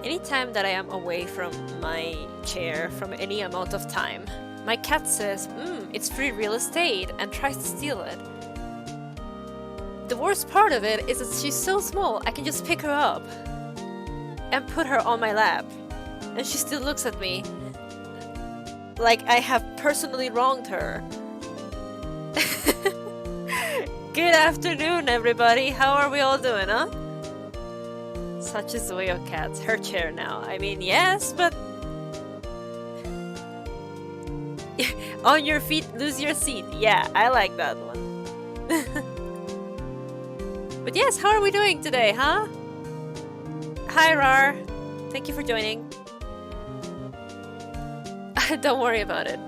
Anytime that I am away from my chair from any amount of time, my cat says, it's free real estate, and tries to steal it. The worst part of it is that she's so small, I can just pick her up and put her on my lap. And she still looks at me like I have personally wronged her. Good afternoon, everybody. How are we all doing, huh? Such is the way of cats. Her chair now. I mean, yes, but... On your feet, lose your seat. Yeah, I like that one. But yes, how are we doing today, huh? Hi, Rar. Thank you for joining. Don't worry about it.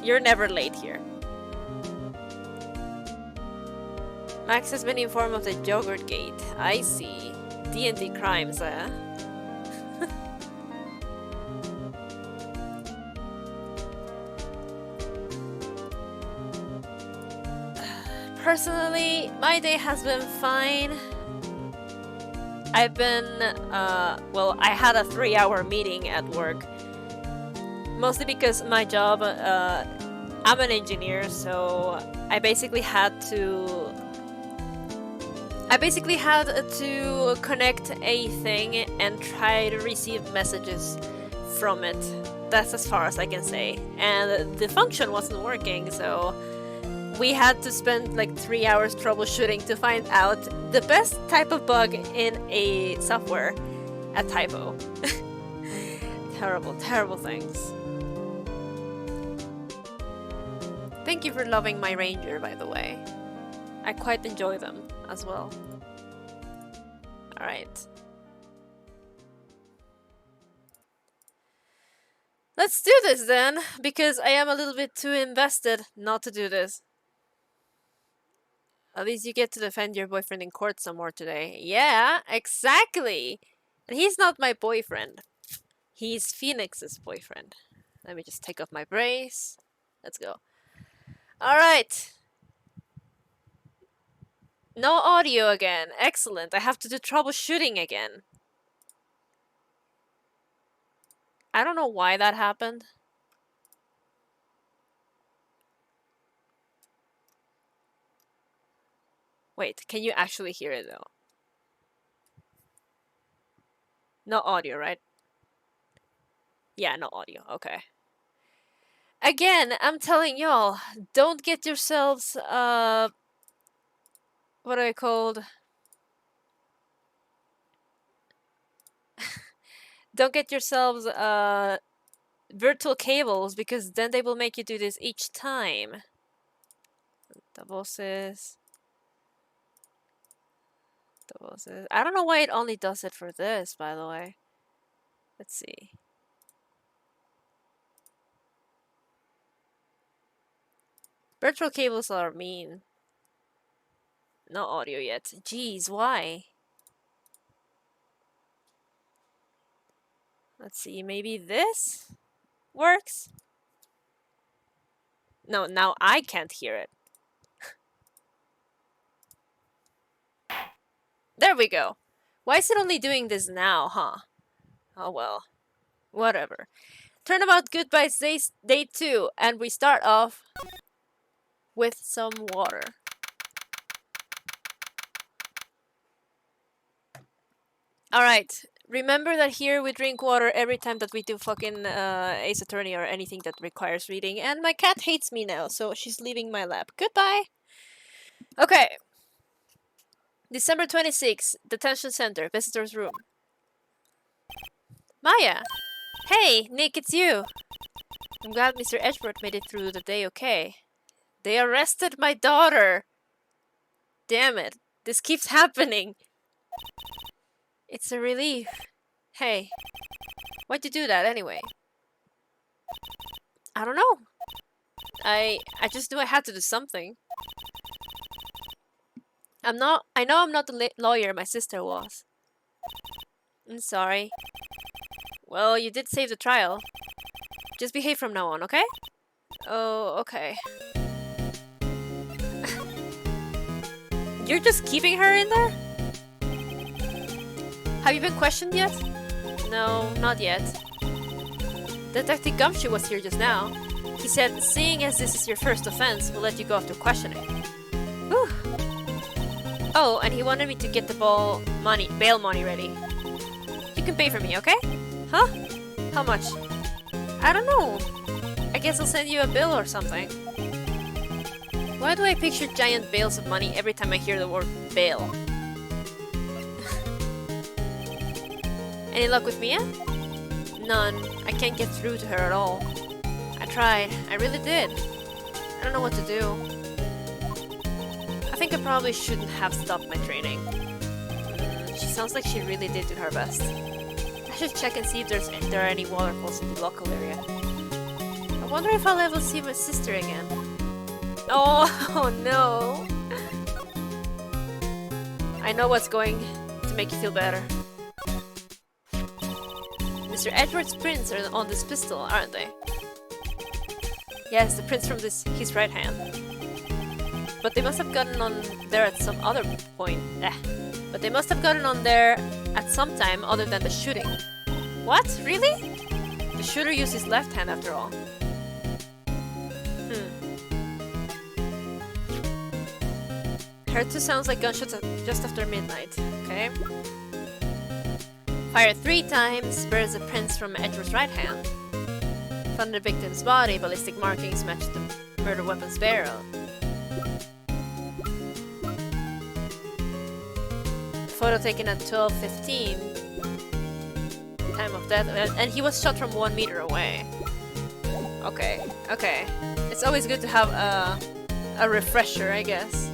You're never late here. Max has been informed of the yogurt gate. I see. D&D crimes, Personally, my day has been fine. I've been, well, I had a 3-hour meeting at work. Mostly because my job, I'm an engineer, so I basically had to connect a thing and try to receive messages from it. That's as far as I can say. And the function wasn't working, so we had to spend like 3 hours troubleshooting to find out the best type of bug in a software, a typo. Terrible, terrible things. Thank you for loving my ranger, by the way. I quite enjoy them as well. Alright. Let's do this then, because I am a little bit too invested not to do this. At least you get to defend your boyfriend in court some more today. Yeah, exactly! And he's not my boyfriend. He's Phoenix's boyfriend. Let me just take off my brace. Let's go. Alright. No audio again. Excellent. I have to do troubleshooting again. I don't know why that happened. Wait, can you actually hear it though? No audio, right? Yeah, no audio. Okay. Again, I'm telling y'all, don't get yourselves, what are they called? Don't get yourselves, virtual cables, because then they will make you do this each time. The voices. I don't know why it only does it for this, by the way. Let's see. Virtual cables are mean. No audio yet. Jeez, why? Let's see, maybe this works? No, now I can't hear it. There we go. Why is it only doing this now, huh? Oh well. Whatever. Turnabout goodbyes day 2, and we start off with some water. Alright. Remember that here we drink water every time that we do fucking Ace Attorney or anything that requires reading. And my cat hates me now, so she's leaving my lap. Goodbye! Okay. December 26th, Detention Center, Visitor's Room. Maya! Hey, Nick, it's you! I'm glad Mr. Edgeworth made it through the day okay. They arrested my daughter! Damn it, this keeps happening! It's a relief. Hey, why'd you do that anyway? I don't know. I just knew I had to do something. I know I'm not the lawyer my sister was. I'm sorry. Well, you did save the trial. Just behave from now on, okay? Oh, okay. You're just keeping her in there? Have you been questioned yet? No, not yet. Detective Gumshoe was here just now. He said, seeing as this is your first offense, we'll let you go after questioning. Whew. Oh, and he wanted me to get the bail money ready. You can pay for me, okay? Huh? How much? I don't know. I guess I'll send you a bill or something. Why do I picture giant bales of money every time I hear the word bail? Any luck with Mia? None. I can't get through to her at all. I tried. I really did. I don't know what to do. I think I probably shouldn't have stopped my training. She sounds like she really did do her best. I should check and see if there are any waterfalls in the local area. I wonder if I'll ever see my sister again. Oh no! I know what's going to make you feel better. Mr. Edward's prints are on this pistol, aren't they? Yes, the prints from his right hand. But they must have gotten on there at some other point. But they must have gotten on there at some time other than the shooting. What? Really? The shooter used his left hand after all. Heard two sounds like gunshots just after midnight. Okay. Fired 3 times, bears the prints from Edward's right hand. Found the victim's body, ballistic markings matched the murder weapon's barrel. Photo taken at 12:15. Time of death, and he was shot from 1 meter away. Okay, okay. It's always good to have a refresher, I guess.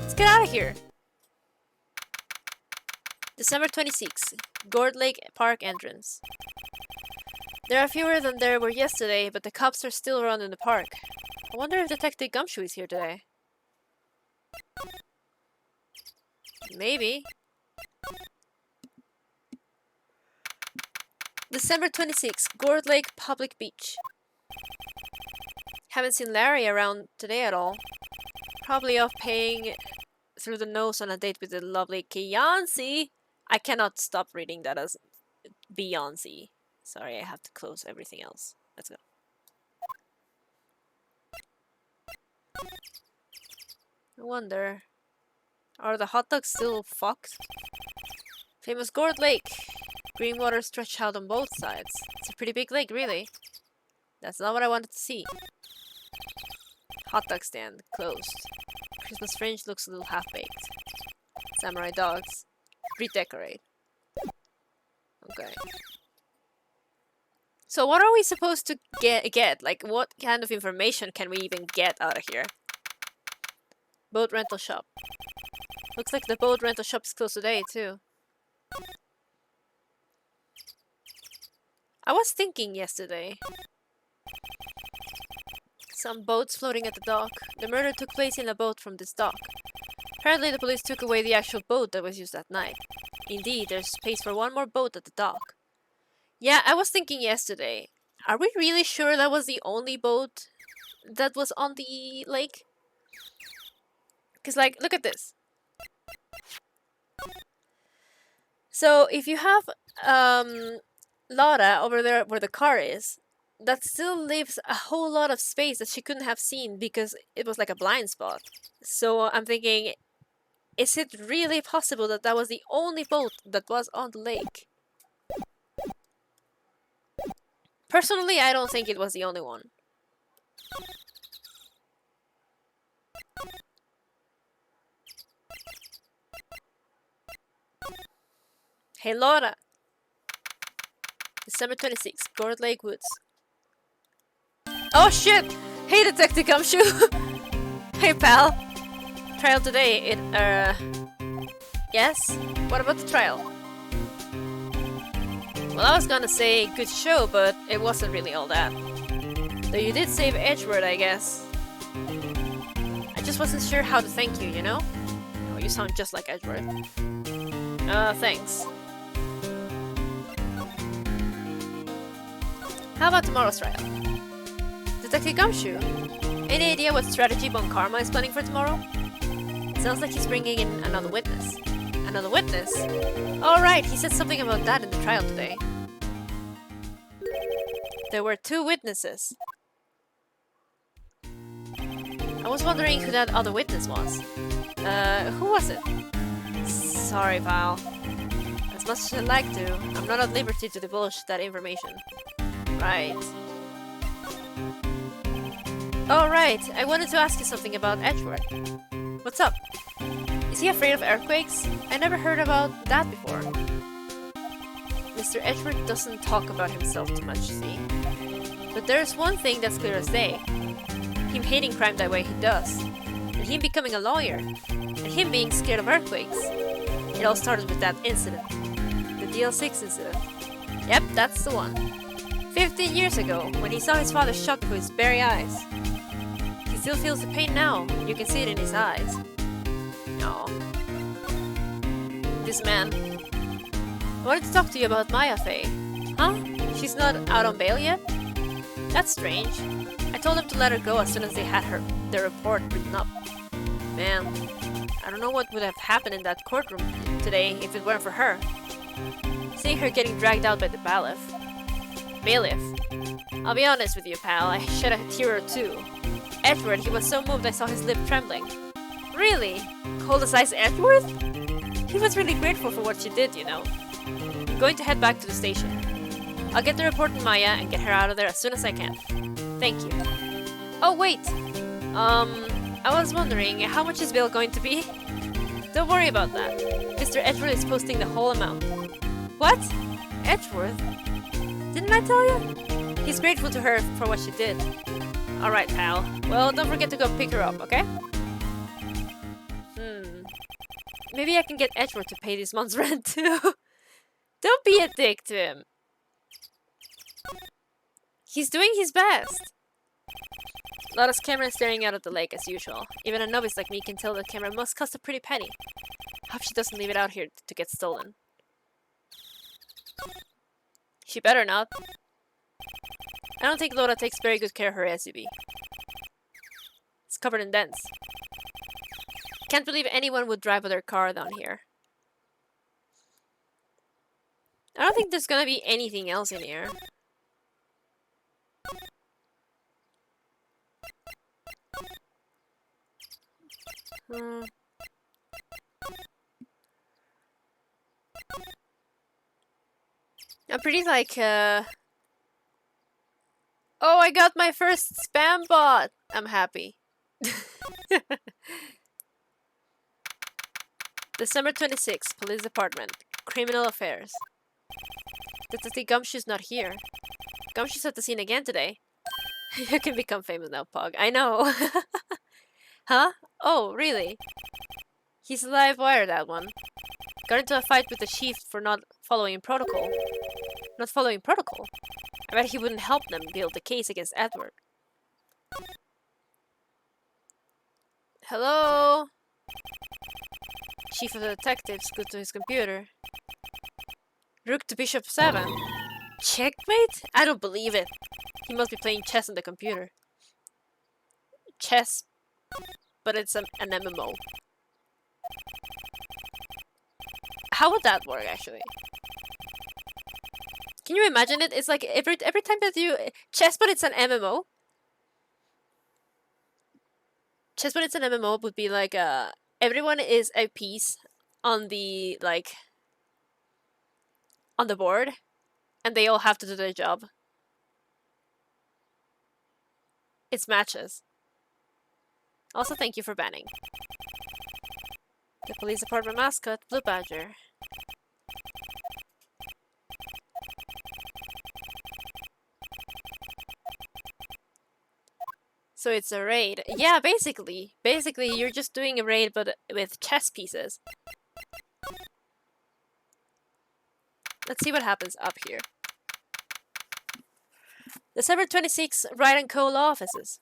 Let's get out of here. December 26, Gourd Lake Park entrance. There are fewer than there were yesterday, but the cops are still around in the park. I wonder if Detective Gumshoe is here today. Maybe. December 26, Gourd Lake Public Beach. Haven't seen Larry around today at all. Probably off paying through the nose on a date with the lovely Kiyansi. I cannot stop reading that as Beyonce. Sorry, I have to close everything else. Let's go. I wonder, are the hot dogs still fucked? Famous Gourd Lake. Green water stretched out on both sides. It's a pretty big lake, really. That's not what I wanted to see. Hot dog stand, closed. Christmas fringe looks a little half-baked. Samurai dogs. Redecorate. Okay. So what are we supposed to get? Like, what kind of information can we even get out of here? Boat rental shop. Looks like the boat rental shop is closed today, too. I was thinking yesterday. Some boats floating at the dock. The murder took place in a boat from this dock. Apparently the police took away the actual boat that was used that night. Indeed, there's space for one more boat at the dock. Yeah, I was thinking yesterday. Are we really sure that was the only boat that was on the lake? Because, like, look at this. So, if you have Lotta over there where the car is, that still leaves a whole lot of space that she couldn't have seen because it was like a blind spot. So, I'm thinking, is it really possible that that was the only boat that was on the lake? Personally, I don't think it was the only one. Hey Lotta! December 26th, Gourd Lake Woods. Oh shit! Hey Detective Gumshoe! Hey pal! Trial today, yes? What about the trial? Well, I was gonna say good show, but it wasn't really all that. Though you did save Edward, I guess. I just wasn't sure how to thank you, you know? Oh, you sound just like Edward. Thanks. How about tomorrow's trial? Detective Gumshoe, any idea what strategy Bon Karma is planning for tomorrow? It sounds like he's bringing in another witness. Another witness? Alright, he said something about that in the trial today. There were 2 witnesses. I was wondering who that other witness was. Who was it? Sorry, pal. As much as I'd like to, I'm not at liberty to divulge that information. Right. Oh, right. I wanted to ask you something about Edgeworth. What's up? Is he afraid of earthquakes? I never heard about that before. Mr. Edgeworth doesn't talk about himself too much, see? But there's one thing that's clear as day. Him hating crime that way he does. And him becoming a lawyer. And him being scared of earthquakes. It all started with that incident. The DL6 incident. Yep, that's the one. 15 years ago, when he saw his father shot before his very eyes. He still feels the pain now. You can see it in his eyes. No. This man. I wanted to talk to you about Maya Faye. Huh? She's not out on bail yet? That's strange. I told them to let her go as soon as they had their report written up. Man, I don't know what would have happened in that courtroom today if it weren't for her. Seeing her getting dragged out by the bailiff. Bailiff? I'll be honest with you, pal, I shed a tear or two. Edward, he was so moved I saw his lip trembling. Really? Cold as ice Edgeworth? He was really grateful for what she did, you know. I'm going to head back to the station. I'll get the report on Maya and get her out of there as soon as I can. Thank you. Oh, wait! I was wondering, how much is bail going to be? Don't worry about that. Mr. Edgeworth is posting the whole amount. What? Edgeworth? Didn't I tell you? He's grateful to her for what she did. Alright, pal. Well, don't forget to go pick her up, okay? Maybe I can get Edgeworth to pay this month's rent too. Don't be a dick to him. He's doing his best. Lotta's camera is staring out at the lake as usual. Even a novice like me can tell the camera must cost a pretty penny. Hope she doesn't leave it out here to get stolen. She better not. I don't think Lotta takes very good care of her SUV. It's covered in dents. Can't believe anyone would drive with their car down here. I don't think there's gonna be anything else in here. I'm pretty like, oh, I got my first spam bot! I'm happy. December 26th, Police Department. Criminal Affairs. Detective Gumshoe's not here. Gumshoe's at the scene again today. You can become famous now, Pog. I know. Huh? Oh, really? He's a live wire, that one. Got into a fight with the chief for not following protocol. Not following protocol? I bet he wouldn't help them build the case against Edward. Hello? Chief of the detectives goes to his computer. Rook to Bishop 7. Checkmate? I don't believe it. He must be playing chess on the computer. Chess, but it's an MMO. How would that work, actually? Can you imagine it? It's like every time that you... Chess, but it's an MMO? Chess, but it's an MMO would be like, everyone is a piece on the, like... on the board. And they all have to do their job. It's matches. Also, thank you for banning. The police department mascot, Blue Badger. So it's a raid. Yeah, basically. Basically, you're just doing a raid, but with chess pieces. Let's see what happens up here. December 26th, Wright & Co. law offices.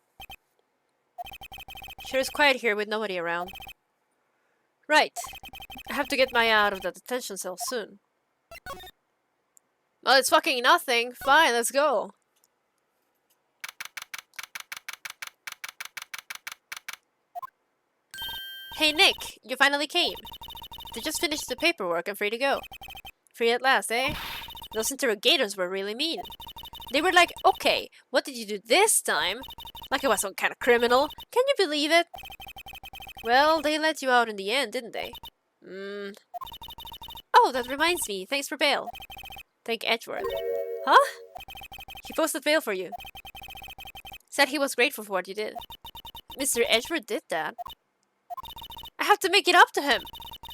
Sure is quiet here with nobody around. Right. I have to get Maya out of the detention cell soon. Well, it's fucking nothing. Fine, let's go. Hey Nick, you finally came. They just finished the paperwork and free to go. Free at last, eh? Those interrogators were really mean. They were like, okay, what did you do this time? Like I was some kind of criminal. Can you believe it? Well, they let you out in the end, didn't they? Oh, that reminds me. Thanks for bail. Thank Edgeworth. Huh? He posted bail for you. Said he was grateful for what you did. Mr. Edgeworth did that. I have to make it up to him.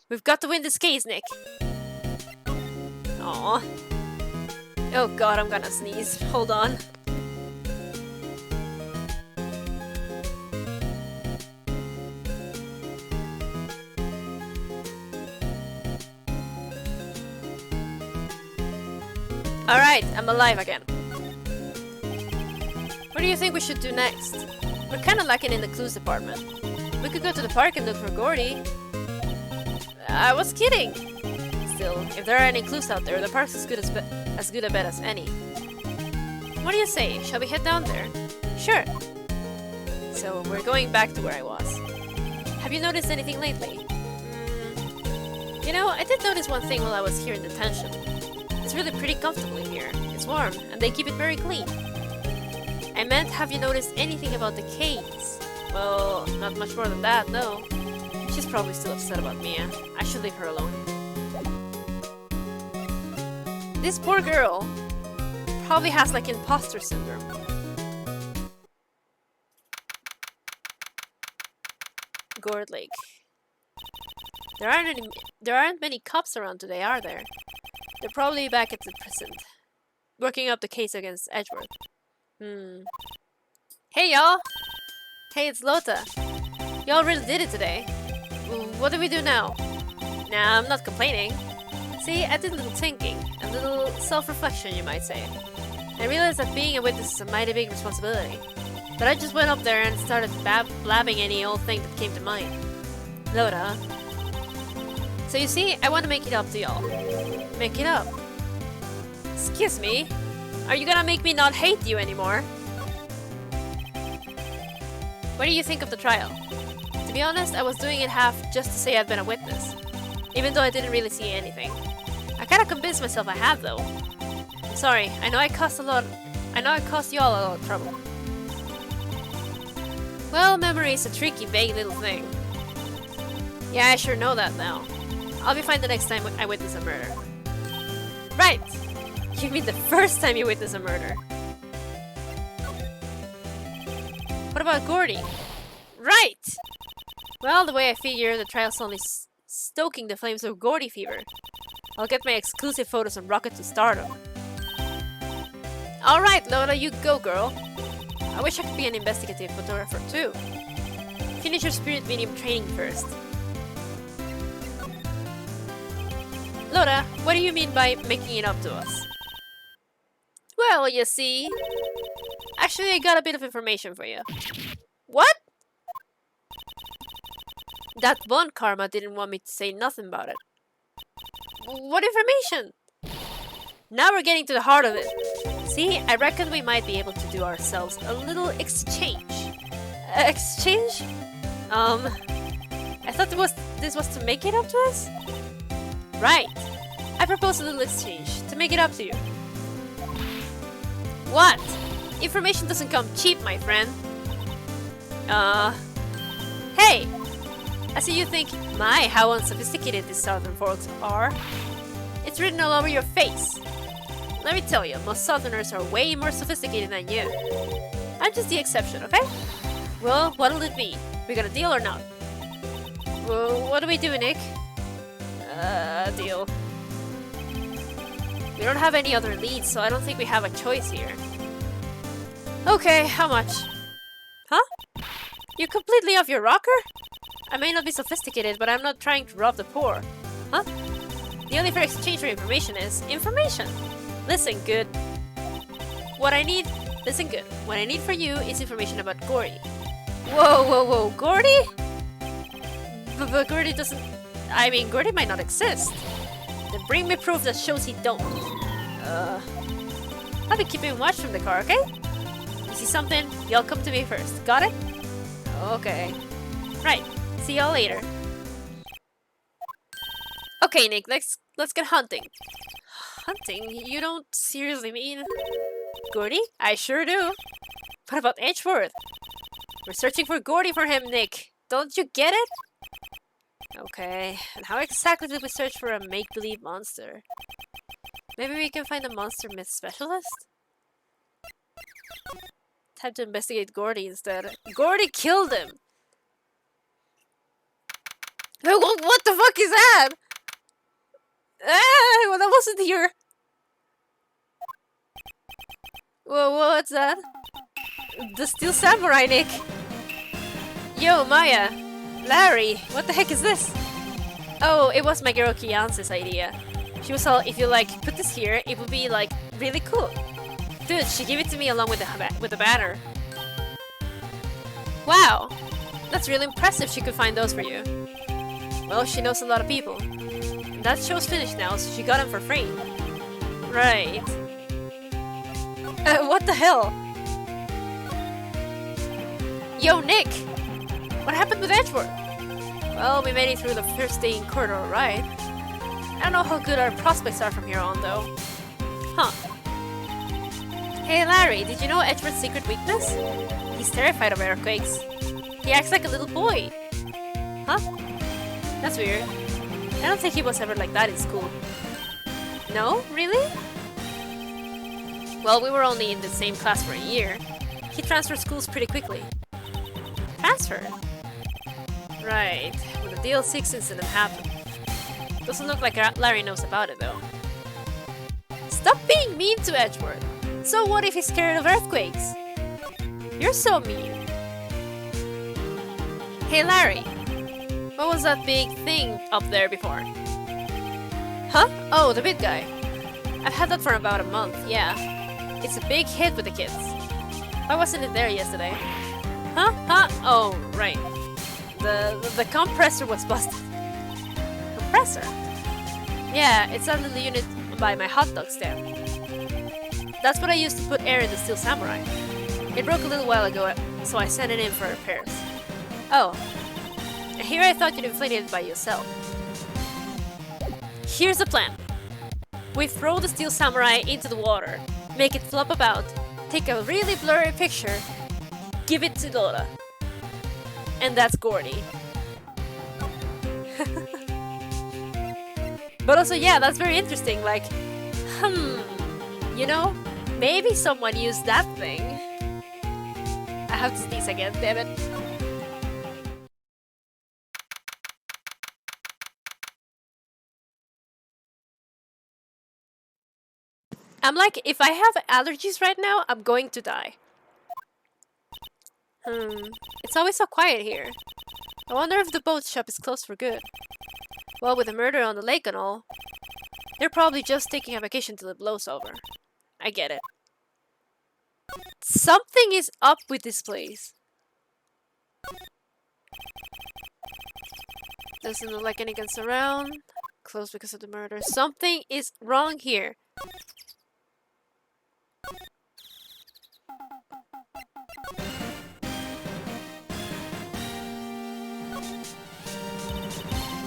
We've got to win this case, Nick. Aww. Oh god, I'm gonna sneeze. Hold on. Alright, I'm alive again. What do you think we should do next? We're kinda lacking in the clues department. We could go to the park and look for Gordy. I was kidding! Still, if there are any clues out there, the park's as good a bet as any. What do you say? Shall we head down there? Sure! So, we're going back to where I was. Have you noticed anything lately? You know, I did notice one thing while I was here in detention. It's really pretty comfortable in here. It's warm, and they keep it very clean. I meant, have you noticed anything about the case? Well, not much more than that, no. She's probably still upset about Mia. I should leave her alone. This poor girl probably has like imposter syndrome. Gourd Lake. There aren't many cops around today, are there? They're probably back at the prison, working up the case against Edgeworth. Hey y'all! Hey, it's Lotta. Y'all really did it today. What do we do now? Nah, I'm not complaining. See, I did a little thinking, a little self-reflection, you might say. I realized that being a witness is a mighty big responsibility. But I just went up there and started blabbing any old thing that came to mind. Lotta. So you see, I want to make it up to y'all. Make it up? Excuse me? Are you gonna make me not hate you anymore? What do you think of the trial? To be honest, I was doing it half just to say I've been a witness. Even though I didn't really see anything. I kinda convinced myself I had though. I'm sorry, I know I caused y'all a lot of trouble. Well, memory is a tricky, vague little thing. Yeah, I sure know that now. I'll be fine the next time I witness a murder. Right! You mean the first time you witness a murder? What about Gordy? Right! Well, the way I figure, the trial's only stoking the flames of Gordy fever. I'll get my exclusive photos and rocket to stardom. Alright, Lotta, you go, girl. I wish I could be an investigative photographer too. Finish your spirit medium training first. Lotta, what do you mean by making it up to us? Well, you see... Actually, I got a bit of information for you. What? That Von Karma didn't want me to say nothing about it. What information? Now we're getting to the heart of it. See, I reckon we might be able to do ourselves a little exchange. Exchange? I thought this was to make it up to us? Right. I propose a little exchange to make it up to you. What? Information doesn't come cheap, my friend. Hey! I see you think, my, how unsophisticated these southern folks are. It's written all over your face. Let me tell you, most southerners are way more sophisticated than you. I'm just the exception, okay? Well, what'll it be? We got a deal or not? Well, what do we do, Nick? Deal. We don't have any other leads, so I don't think we have a choice here. Okay, how much? Huh? You completely off your rocker? I may not be sophisticated, but I'm not trying to rob the poor. Huh? The only fair exchange for information is information. Listen good. Listen good. What I need for you is information about Gordy. Whoa, Gordy? But Gordy doesn't... I mean, Gordy might not exist. Then bring me proof that shows he don't. I'll be keeping watch from the car, okay? You see something? Y'all come to me first. Got it? Okay. Right. See y'all later. Okay, Nick, let's get hunting. Hunting? You don't seriously mean... Gordy? I sure do. What about Edgeworth? We're searching for Gordy for him, Nick. Don't you get it? Okay, and how exactly did we search for a make-believe monster? Maybe we can find a monster myth specialist? Time to investigate Gordy instead. Gordy killed him! What the fuck is that? Ah, well, that wasn't here. Whoa, what's that? The Steel Samurai, Nick. Yo, Maya. Larry, what the heck is this? Oh, it was my girl Kiance's idea. She was all, if you like, put this here, it would be like, really cool. Dude, she gave it to me along with the banner. Wow, that's really impressive she could find those for you. Well, she knows a lot of people. That show's finished now, so she got them for free. Right. What the hell? Yo, Nick! What happened with Edgeworth? Well, we made it through the first day in corridor, right? I don't know how good our prospects are from here on, though. Huh. Hey, Larry, did you know Edgeworth's secret weakness? He's terrified of earthquakes. He acts like a little boy. Huh? That's weird. I don't think he was ever like that in school. No? Really? Well, we were only in the same class for a year. He transferred schools pretty quickly. Transfer? Right, when the DL6 incident happened. Doesn't look like Larry knows about it though. Stop being mean to Edgeworth! So what if he's scared of earthquakes? You're so mean. Hey Larry, what was that big thing up there before? Huh? Oh, the big guy. I've had that for about a month, yeah. It's a big hit with the kids. Why wasn't it there yesterday? Huh? Huh? Oh, right. The compressor was busted. Compressor? Yeah, it's that little unit by my hot dog stand. That's what I used to put air in the Steel Samurai. It broke a little while ago, so I sent it in for repairs. Oh. And here I thought you'd inflated it by yourself. Here's the plan. We throw the Steel Samurai into the water, make it flop about, take a really blurry picture, give it to Lotta. And that's Gordy. But also, yeah, that's very interesting, like, you know, maybe someone used that thing. I have to sneeze again, damn it. I'm like, if I have allergies right now, I'm going to die. It's always so quiet here. I wonder if the boat shop is closed for good. Well, with the murder on the lake and all, they're probably just taking a vacation till it blows over. I get it. Something is up with this place. Doesn't look like any guns around. Closed because of the murder. Something is wrong here.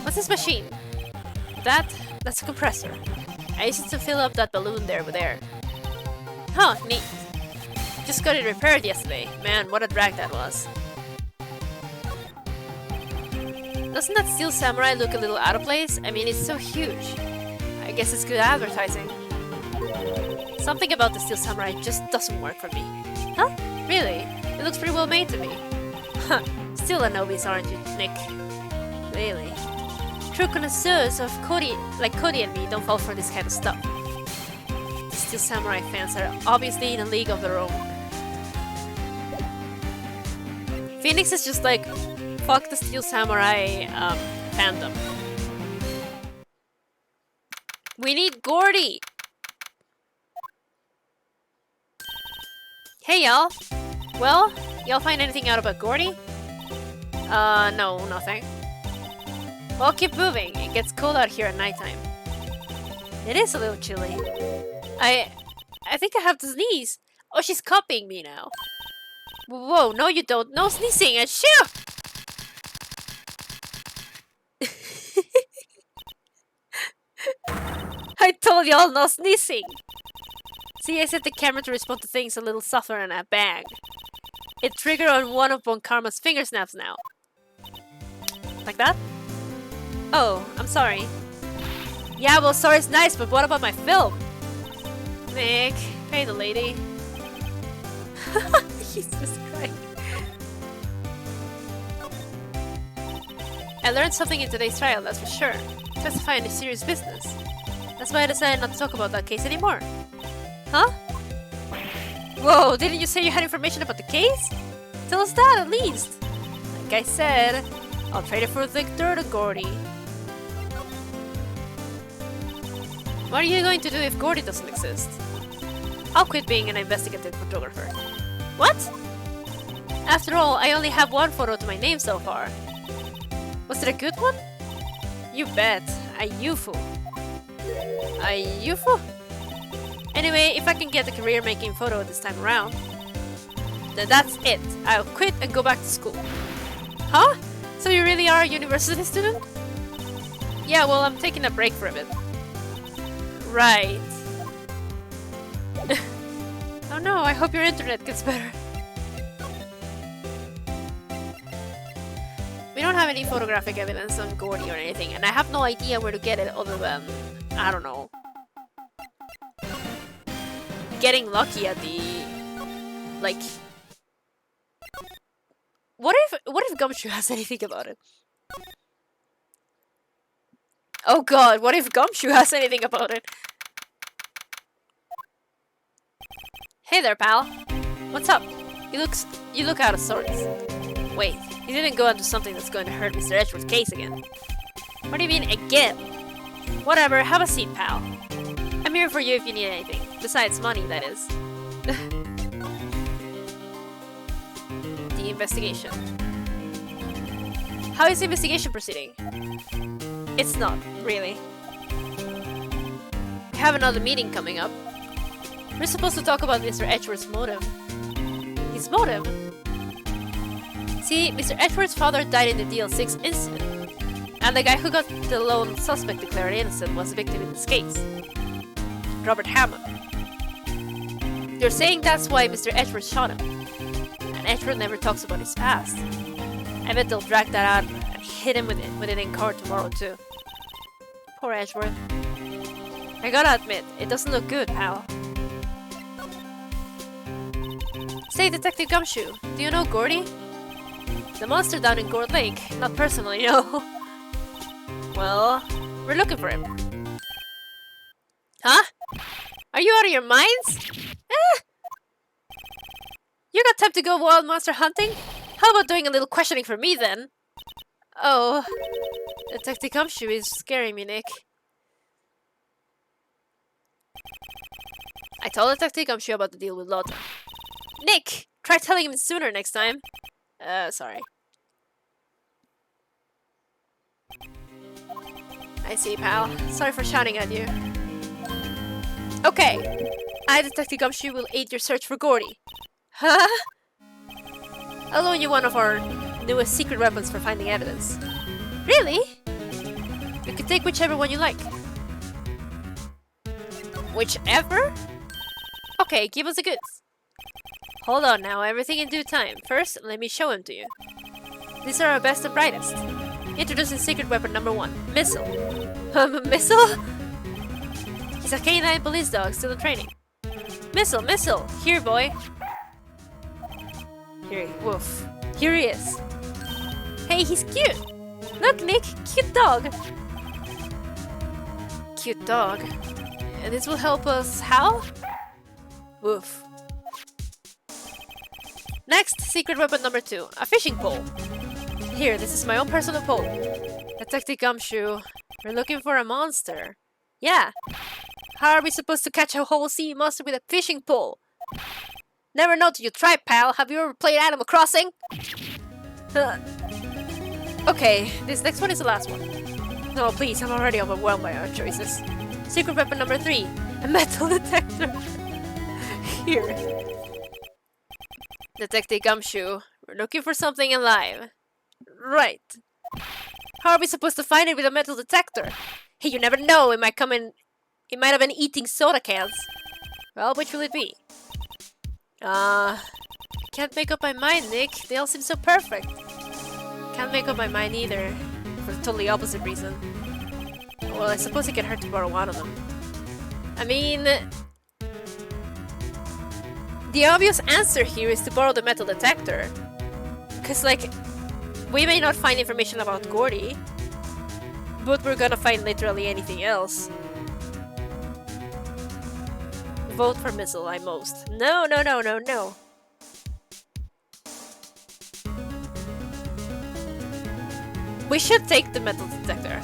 What's this machine? That's a compressor. I used it to fill up that balloon there with air. Huh, neat. Just got it repaired yesterday. Man, what a drag that was. Doesn't that Steel Samurai look a little out of place? I mean, it's so huge. I guess it's good advertising. Something about the Steel Samurai just doesn't work for me. Huh? Really? It looks pretty well made to me. Huh. Still a novice, aren't you, Nick? Really? True connoisseurs of Cody, like Cody and me, don't fall for this kind of stuff. The Steel Samurai fans are obviously in a league of their own. Phoenix is just like, fuck the Steel Samurai fandom. We need Gordy! Hey y'all! Well, y'all find anything out about Gordy? No, nothing. Well, keep moving. It gets cold out here at nighttime. It is a little chilly. I think I have to sneeze. Oh, she's copying me now. Whoa, no you don't. No sneezing and shoo! of y'all no sneezing. See, I set the camera to respond to things a little softer than a bang. It triggered on one of Bon Karma's finger snaps now. Like that? Oh, I'm sorry. Yeah, well, sorry's nice, but what about my film? Nick, pay the lady. Jesus Christ. I learned something in today's trial, that's for sure. Testifying is serious business. That's why I decided not to talk about that case anymore. Huh? Whoa, didn't you say you had information about the case? Tell us that, at least. Like I said, I'll trade it for Victor to Gordy. What are you going to do if Gordy doesn't exist? I'll quit being an investigative photographer. What? After all, I only have one photo to my name so far. Was it a good one? You bet. A UFO. A UFO? Anyway, if I can get a career making photo this time around, then that's it. I'll quit and go back to school. Huh? So you really are a university student? Yeah, well, I'm taking a break for a bit. Right. Oh no, I hope your internet gets better. We don't have any photographic evidence on Gordy or anything, and I have no idea where to get it other than, I don't know, getting lucky at the, like, what if Gumshoe has anything about it? Oh god, what if Gumshoe has anything about it? Hey there, pal. What's up? You look out of sorts. Wait, you didn't go into something that's going to hurt Mr. Edgeworth's case again. What do you mean, again? Whatever, have a seat, pal. I'm here for you if you need anything. Besides money, that is. The investigation. How is the investigation proceeding? It's not, really. We have another meeting coming up. We're supposed to talk about Mr. Edgeworth's motive. His motive? See, Mr. Edgeworth's father died in the DL6 incident, and the guy who got the lone suspect declared innocent was a victim in this case. Robert Hammond. You're saying that's why Mr. Edgeworth shot him. And Edgeworth never talks about his past. I bet they'll drag that out and hit him with it in court tomorrow too. Poor Edgeworth. I gotta admit, it doesn't look good, pal. Say, Detective Gumshoe, do you know Gordy? The monster down in Gourd Lake. Not personally, no. Well, we're looking for him. Huh? Are you out of your minds? You got time to go wild monster hunting? How about doing a little questioning for me then? Oh, Detective Gumshoe is scaring me, Nick. I told Detective Gumshoe about the deal with Lotta. Nick! Try telling him sooner next time. Sorry. I see, pal. Sorry for shouting at you. Okay. I, Detective Gumshoe, will aid your search for Gordy. Huh? I'll loan you one of our newest secret weapons for finding evidence. Really? You can take whichever one you like. Whichever? Okay, give us the goods. Hold on now, everything in due time. First, let me show him to you. These are our best and brightest. Introducing secret weapon number 1, Missile. Missile? He's a canine police dog still in training. Missile, Missile! Here, boy! Woof. Here he is. Hey, he's cute! Look, Nick! Cute dog! Cute dog. And this will help us how? Woof. Next, secret weapon number 2, a fishing pole. Here, this is my own personal pole. Detective Gumshoe, we're looking for a monster. Yeah. How are we supposed to catch a whole sea monster with a fishing pole? Never know till you try, pal. Have you ever played Animal Crossing? Okay, this next one is the last one. No, please, I'm already overwhelmed by our choices. Secret weapon number 3, a metal detector. Here. Detective Gumshoe, we're looking for something alive. Right. How are we supposed to find it with a metal detector? Hey, you never know, it might come in He might have been eating soda cans. Well, which will it be? Can't make up my mind, Nick. They all seem so perfect. Can't make up my mind either. For the totally opposite reason. Well, I suppose it can hurt to borrow one of them. I mean... the obvious answer here is to borrow the metal detector. Cause like, we may not find information about Gordy, but we're gonna find literally anything else. Vote for missile, I most. No, no, no, no, no. We should take the metal detector.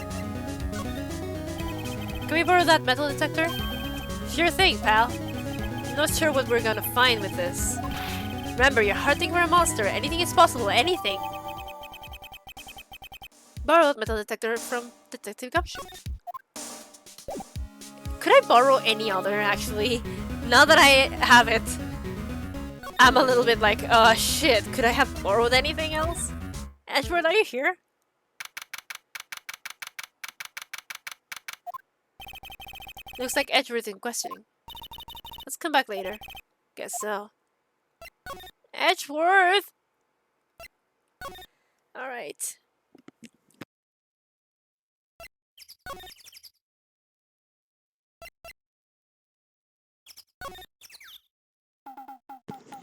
Can we borrow that metal detector? Sure thing, pal. I'm not sure what we're gonna find with this. Remember, you're hunting for a monster. Anything is possible, anything. Borrowed metal detector from Detective Gumshoe. Could I borrow any other, actually? Now that I have it, I'm a little bit like, oh shit, could I have borrowed anything else? Edgeworth, are you here? Looks like Edgeworth in questioning. Let's come back later. Guess so. Edgeworth! Alright.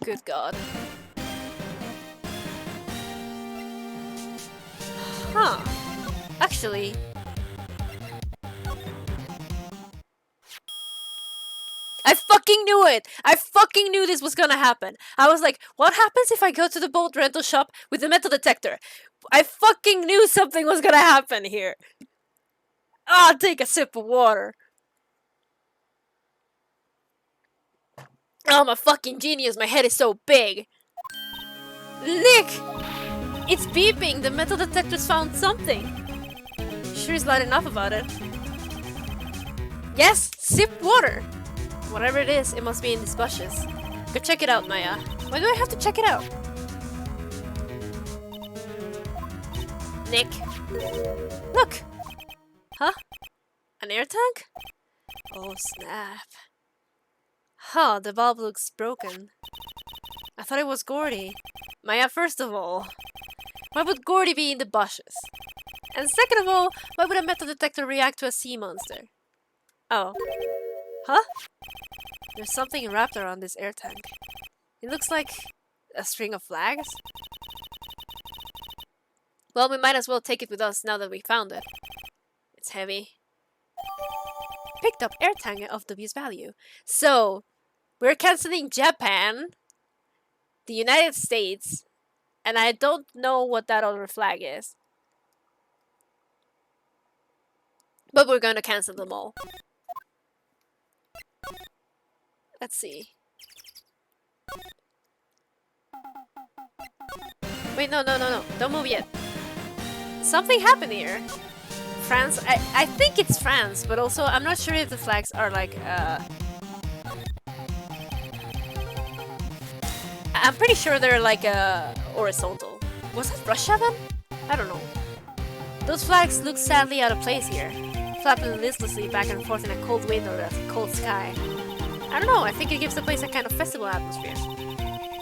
Good God. Huh. Actually... I fucking knew it! I fucking knew this was gonna happen! I was like, what happens if I go to the boat rental shop with the metal detector? I fucking knew something was gonna happen here! Ah, take a sip of water! Oh, I'm a fucking genius, my head is so big! Nick! It's beeping! The metal detector's found something! Sure is loud enough about it. Yes! Sip water! Whatever it is, it must be in these bushes. Go check it out, Maya. Why do I have to check it out? Nick. Look! Huh? An air tank? Oh, snap. Huh, the bulb looks broken. I thought it was Gordy. Maya, first of all, why would Gordy be in the bushes? And second of all, why would a metal detector react to a sea monster? Oh. Huh? There's something wrapped around this air tank. It looks like a string of flags. Well, we might as well take it with us now that we found it. It's heavy. Picked up air tank of dubious value. So, we're canceling Japan, the United States, and I don't know what that other flag is. But we're gonna cancel them all. Let's see. Wait, no. Don't move yet. Something happened here. France? I think it's France, but also I'm not sure if the flags are like, I'm pretty sure they're like, horizontal. Was it Russia then? I don't know. Those flags look sadly out of place here. Flapping listlessly back and forth in a cold wind or a cold sky. I don't know, I think it gives the place a kind of festival atmosphere.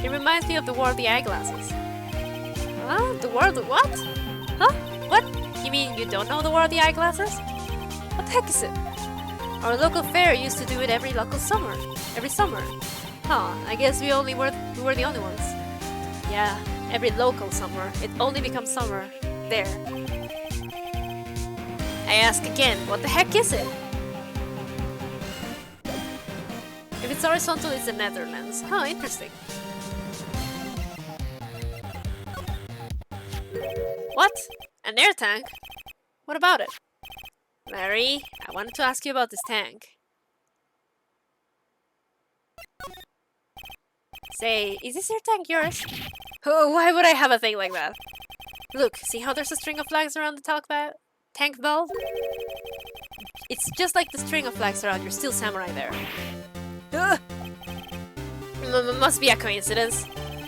It reminds me of the War of the Eyeglasses. Huh? The War of the what? Huh? What? You mean you don't know the War of the Eyeglasses? What the heck is it? Our local fair used to do it every summer. Huh, I guess we were the only ones. Yeah, every local summer. It only becomes summer there. I ask again, what the heck is it? If it's horizontal, it's the Netherlands. Huh, interesting. What? An air tank? What about it? Larry, I wanted to ask you about this tank. Say, is this air tank yours? Oh, why would I have a thing like that? Look, see how there's a string of flags around the tank valve? It's just like the string of flags around your steel samurai there. Ugh. Must be a coincidence.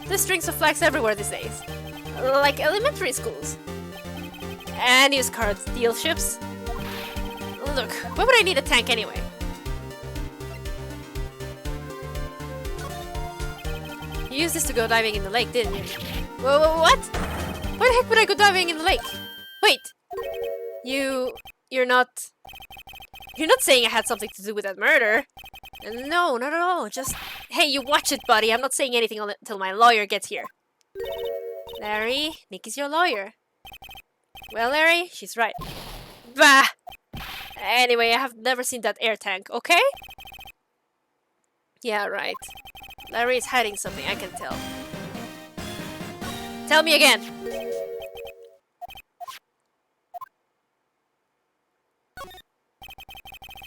There's strings of flags everywhere these days. Like elementary schools. And used car dealerships. Look, why would I need a tank anyway? You used this to go diving in the lake, didn't you? Whoa, what? Why the heck would I go diving in the lake? Wait! You're not... You're not saying I had something to do with that murder? No, not at all. Just... Hey, you watch it, buddy. I'm not saying anything until my lawyer gets here. Larry, Nikki's your lawyer. Well, Larry, she's right. Bah! Anyway, I have never seen that air tank, okay? Yeah, right. Larry is hiding something, I can tell. Tell me again!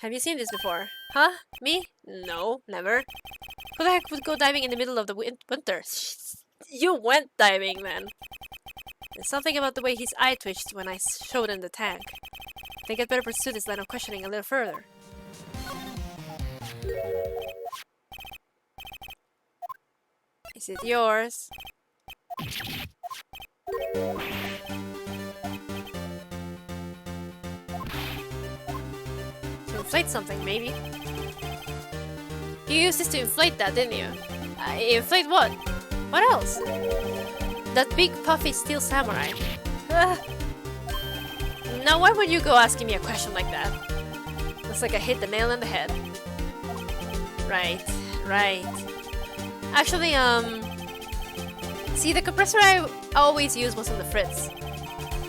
Have you seen this before? Huh? Me? No, never. Who the heck would go diving in the middle of the winter? You went diving, then. There's something about the way his eye twitched when I showed him the tank. I think I'd better pursue this line of questioning a little further. Is it yours? To inflate something, maybe? You used this to inflate that, didn't you? Inflate what? What else? That big puffy steel samurai. Now why would you go asking me a question like that? Looks like I hit the nail on the head. Right. Actually, see, the compressor I always use was on the fritz.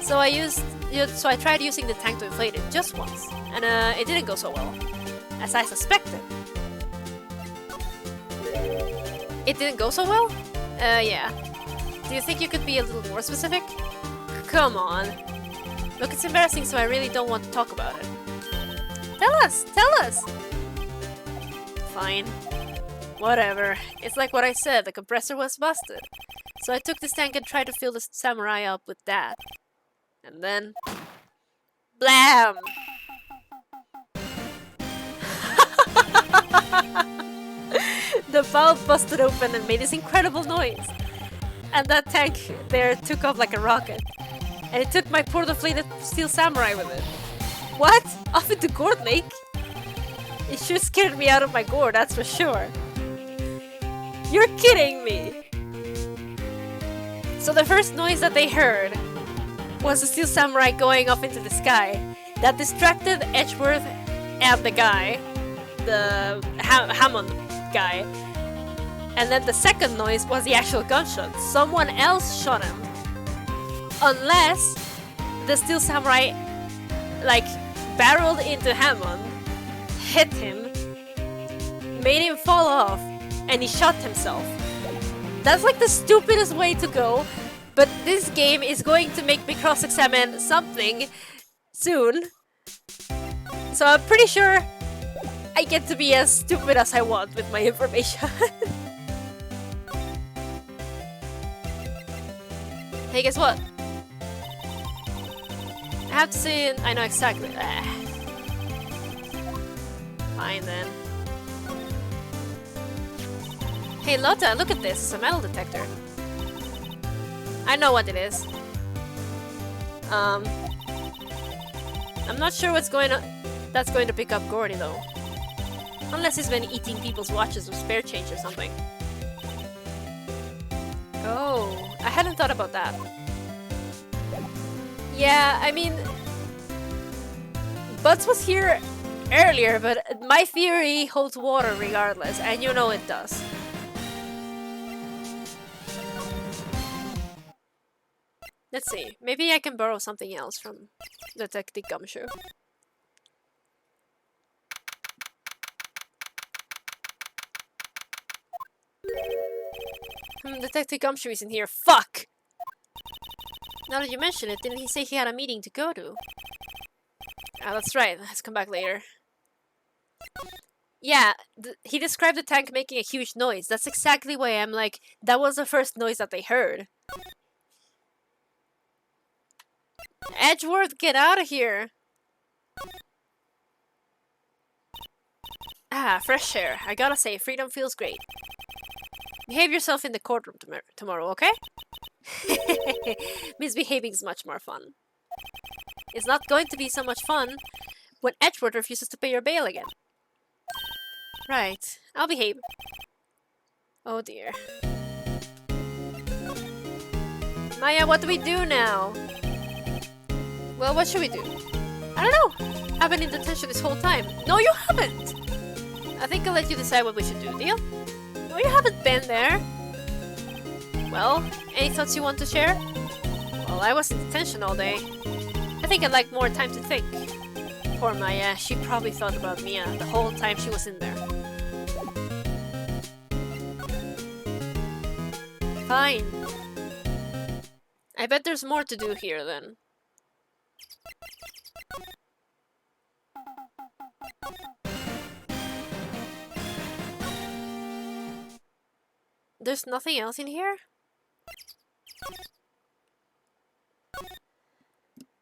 So I tried using the tank to inflate it just once, and it didn't go so well, as I suspected. It didn't go so well? Yeah. Do you think you could be a little more specific? Come on. Look, it's embarrassing, so I really don't want to talk about it. Tell us! Fine. Whatever. It's like what I said, the compressor was busted. So I took this tank and tried to fill the samurai up with that. And then... BLAM! The valve busted open and made this incredible noise. And that tank there took off like a rocket. And it took my poor deflated steel samurai with it. What? Off into Gourd Lake? It sure scared me out of my gourd, that's for sure. You're kidding me! So the first noise that they heard was the steel samurai going off into the sky. That distracted Edgeworth and the guy. The Hammond guy. And then the second noise was the actual gunshot. Someone else shot him. Unless the steel samurai, like, barreled into Hammond, hit him, made him fall off, and he shot himself. That's like the stupidest way to go, but this game is going to make me cross-examine something soon. So I'm pretty sure I get to be as stupid as I want with my information. Hey, guess what? I have to say I know exactly. Fine then. Hey Lotta, look at this. It's a metal detector. I know what it is. I'm not sure what's going on. That's going to pick up Gordy though. Unless he's been eating people's watches with spare change or something. Oh, I hadn't thought about that. Yeah, I mean... Butts was here earlier, but my theory holds water regardless, and you know it does. Let's see, maybe I can borrow something else from Detective Gumshoe. Detective Gumshoe isn't here. Fuck! Now that you mention it, didn't he say he had a meeting to go to? Ah, that's right. Let's come back later. Yeah, he described the tank making a huge noise. That's exactly why I'm like, that was the first noise that they heard. Edgeworth, get out of here! Ah, fresh air. I gotta say, freedom feels great. Behave yourself in the courtroom tomorrow, okay? Misbehaving is much more fun. It's not going to be so much fun when Edgeworth refuses to pay your bail again. Right, I'll behave. Oh dear. Maya, what do we do now? Well, what should we do? I don't know. I've been in detention this whole time. No, you haven't! I think I'll let you decide what we should do, deal? No, you haven't been there. Well, any thoughts you want to share? Well, I was in detention all day. I think I'd like more time to think. Poor Maya, she probably thought about Mia the whole time she was in there. Fine. I bet there's more to do here then. There's nothing else in here?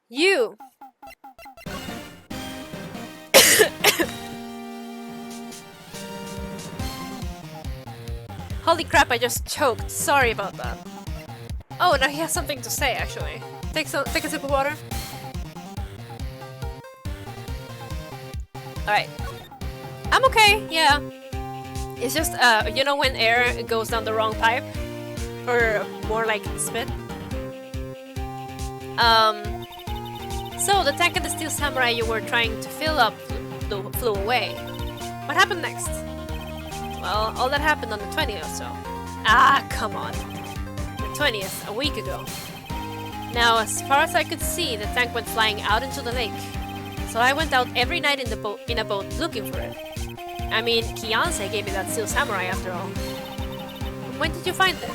You! Holy crap, I just choked. Sorry about that. Oh, now he has something to say, actually. Take a sip of water. Alright. I'm okay, yeah. It's just, you know when air goes down the wrong pipe? Or more like spit? So the tank and the steel samurai you were trying to fill up flew away. What happened next? Well, all that happened on the 20th or so. Ah, come on. The 20th, a week ago. Now, as far as I could see, the tank went flying out into the lake. So I went out every night in a boat looking for it. I mean, Kianse gave me that steel samurai after all. When did you find it?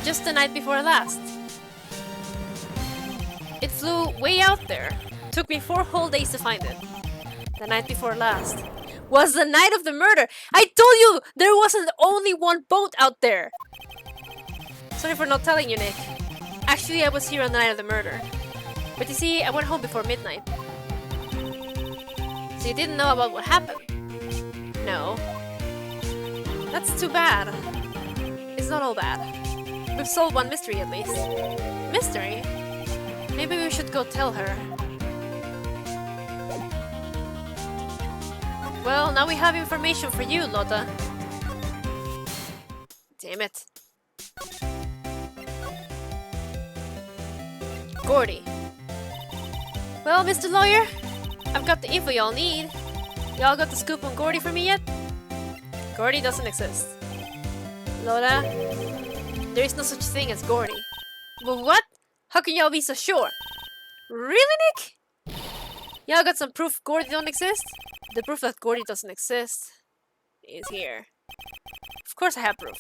Just the night before last. It flew way out there. Took me 4 whole days to find it. The night before last was the night of the murder. I told you there wasn't only one boat out there. Sorry for not telling you, Nick. Actually, I was here on the night of the murder. But you see, I went home before midnight. So you didn't know about what happened? No. That's too bad. It's not all bad. We've solved one mystery at least. Mystery? Maybe we should go tell her. Well, now we have information for you, Lotta. Damn it. Gourdy. Well, Mr. Lawyer, I've got the info y'all need. Y'all got the scoop on Gourdy for me yet? Gourdy doesn't exist. Lotta, there is no such thing as Gourdy. But what? How can y'all be so sure? Really, Nick? Y'all got some proof Gourdy don't exist? The proof that Gourdy doesn't exist is here. Of course I have proof.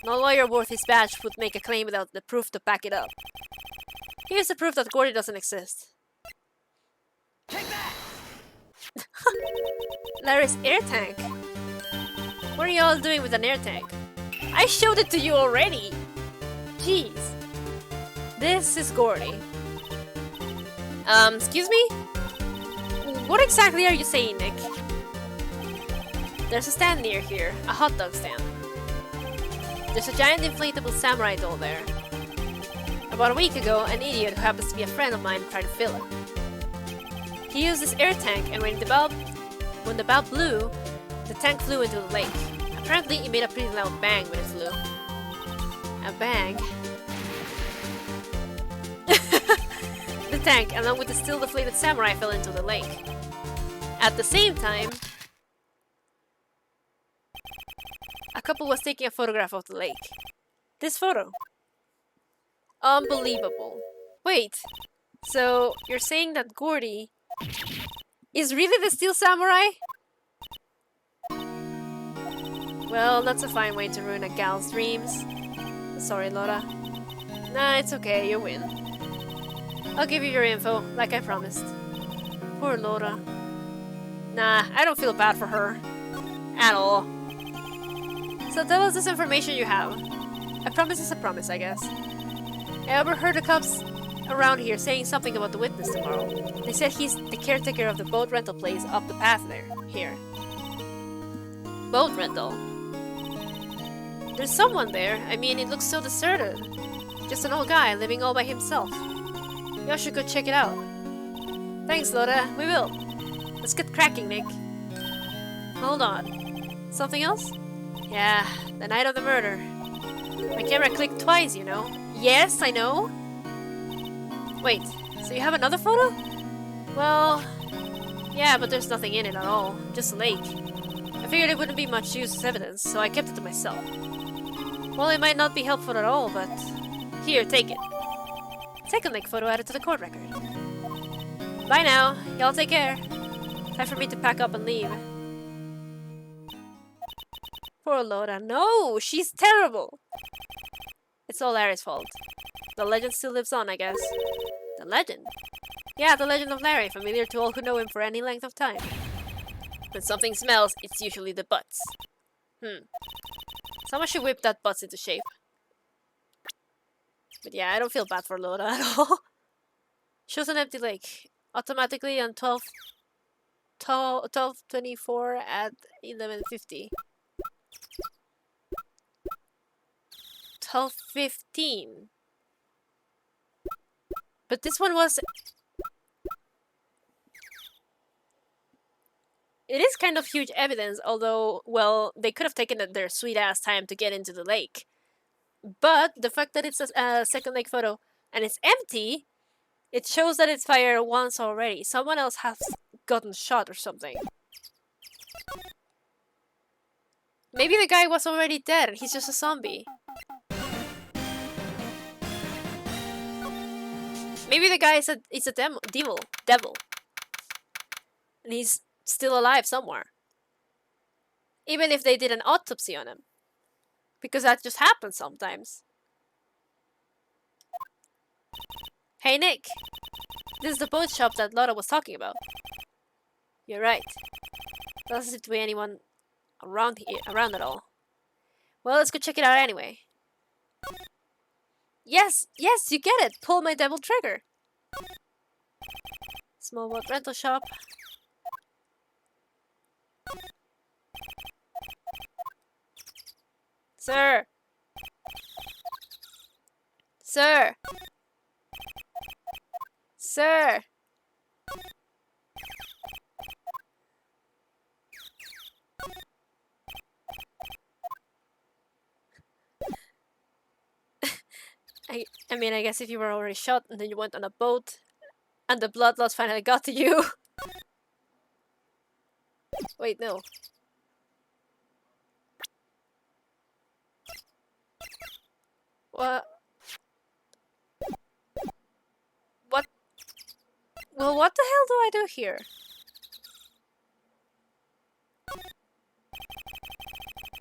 No lawyer worth his badge would make a claim without the proof to back it up. Here's the proof that Gourdy doesn't exist. Take that! Larry's air tank. What are y'all doing with an air tank? I showed it to you already! Jeez. This is Gourdy. Excuse me? What exactly are you saying, Nick? There's a stand near here, a hot dog stand. There's a giant inflatable samurai doll there. About a week ago, an idiot who happens to be a friend of mine tried to fill it. He used this air tank, and when the bulb blew, the tank flew into the lake. Apparently, it made a pretty loud bang when it flew. A bang? The tank, along with the still deflated samurai, fell into the lake. At the same time, a couple was taking a photograph of the lake. This photo. Unbelievable. Wait, so you're saying that Gourdy is really the steel samurai? Well, that's a fine way to ruin a gal's dreams. Sorry, Lotta. Nah, it's okay, you win. I'll give you your info, like I promised. Poor Lotta. Nah, I don't feel bad for her. At all. So tell us this information you have. A promise is a promise, I guess. I overheard the cops around here saying something about the witness tomorrow. They said he's the caretaker of the boat rental place up the path there. Here. Boat rental? There's someone there. I mean, it looks so deserted. Just an old guy living all by himself. Y'all should go check it out. Thanks, Lotta. We will. Let's get cracking, Nick. Hold on. Something else? Yeah, the night of the murder. My camera clicked twice, you know. Yes, I know. Wait, so you have another photo? Well, yeah, but there's nothing in it at all. Just a lake. I figured it wouldn't be much use as evidence, so I kept it to myself. Well, it might not be helpful at all, but... Here, take it. Second lake photo added to the court record. Bye now. Y'all take care. Time for me to pack up and leave. Poor Lotta. No! She's terrible! It's all Larry's fault. The legend still lives on, I guess. The legend? Yeah, the legend of Larry, familiar to all who know him for any length of time. When something smells, it's usually the butts. Someone should whip that butts into shape. But yeah, I don't feel bad for Lotta at all. Shows an empty lake. Automatically on 12:24 at 11:50. 12:15. But this one was... It is kind of huge evidence, although, well, they could have taken their sweet-ass time to get into the lake. But the fact that it's a second lake photo and it's empty, it shows that it's fired once already. Someone else has gotten shot or something. Maybe the guy was already dead and he's just a zombie. Maybe the guy is a devil. And he's still alive somewhere. Even if they did an autopsy on him. Because that just happens sometimes. Hey Nick! This is the boat shop that Lotta was talking about. You're right. Doesn't seem to be anyone around at all. Well, let's go check it out anyway. Yes, you get it! Pull my devil trigger! Small boat rental shop. Sir! Sir! Sir! I mean, I guess if you were already shot and then you went on a boat and the blood loss finally got to you. Wait, no. What? Well, what the hell do I do here?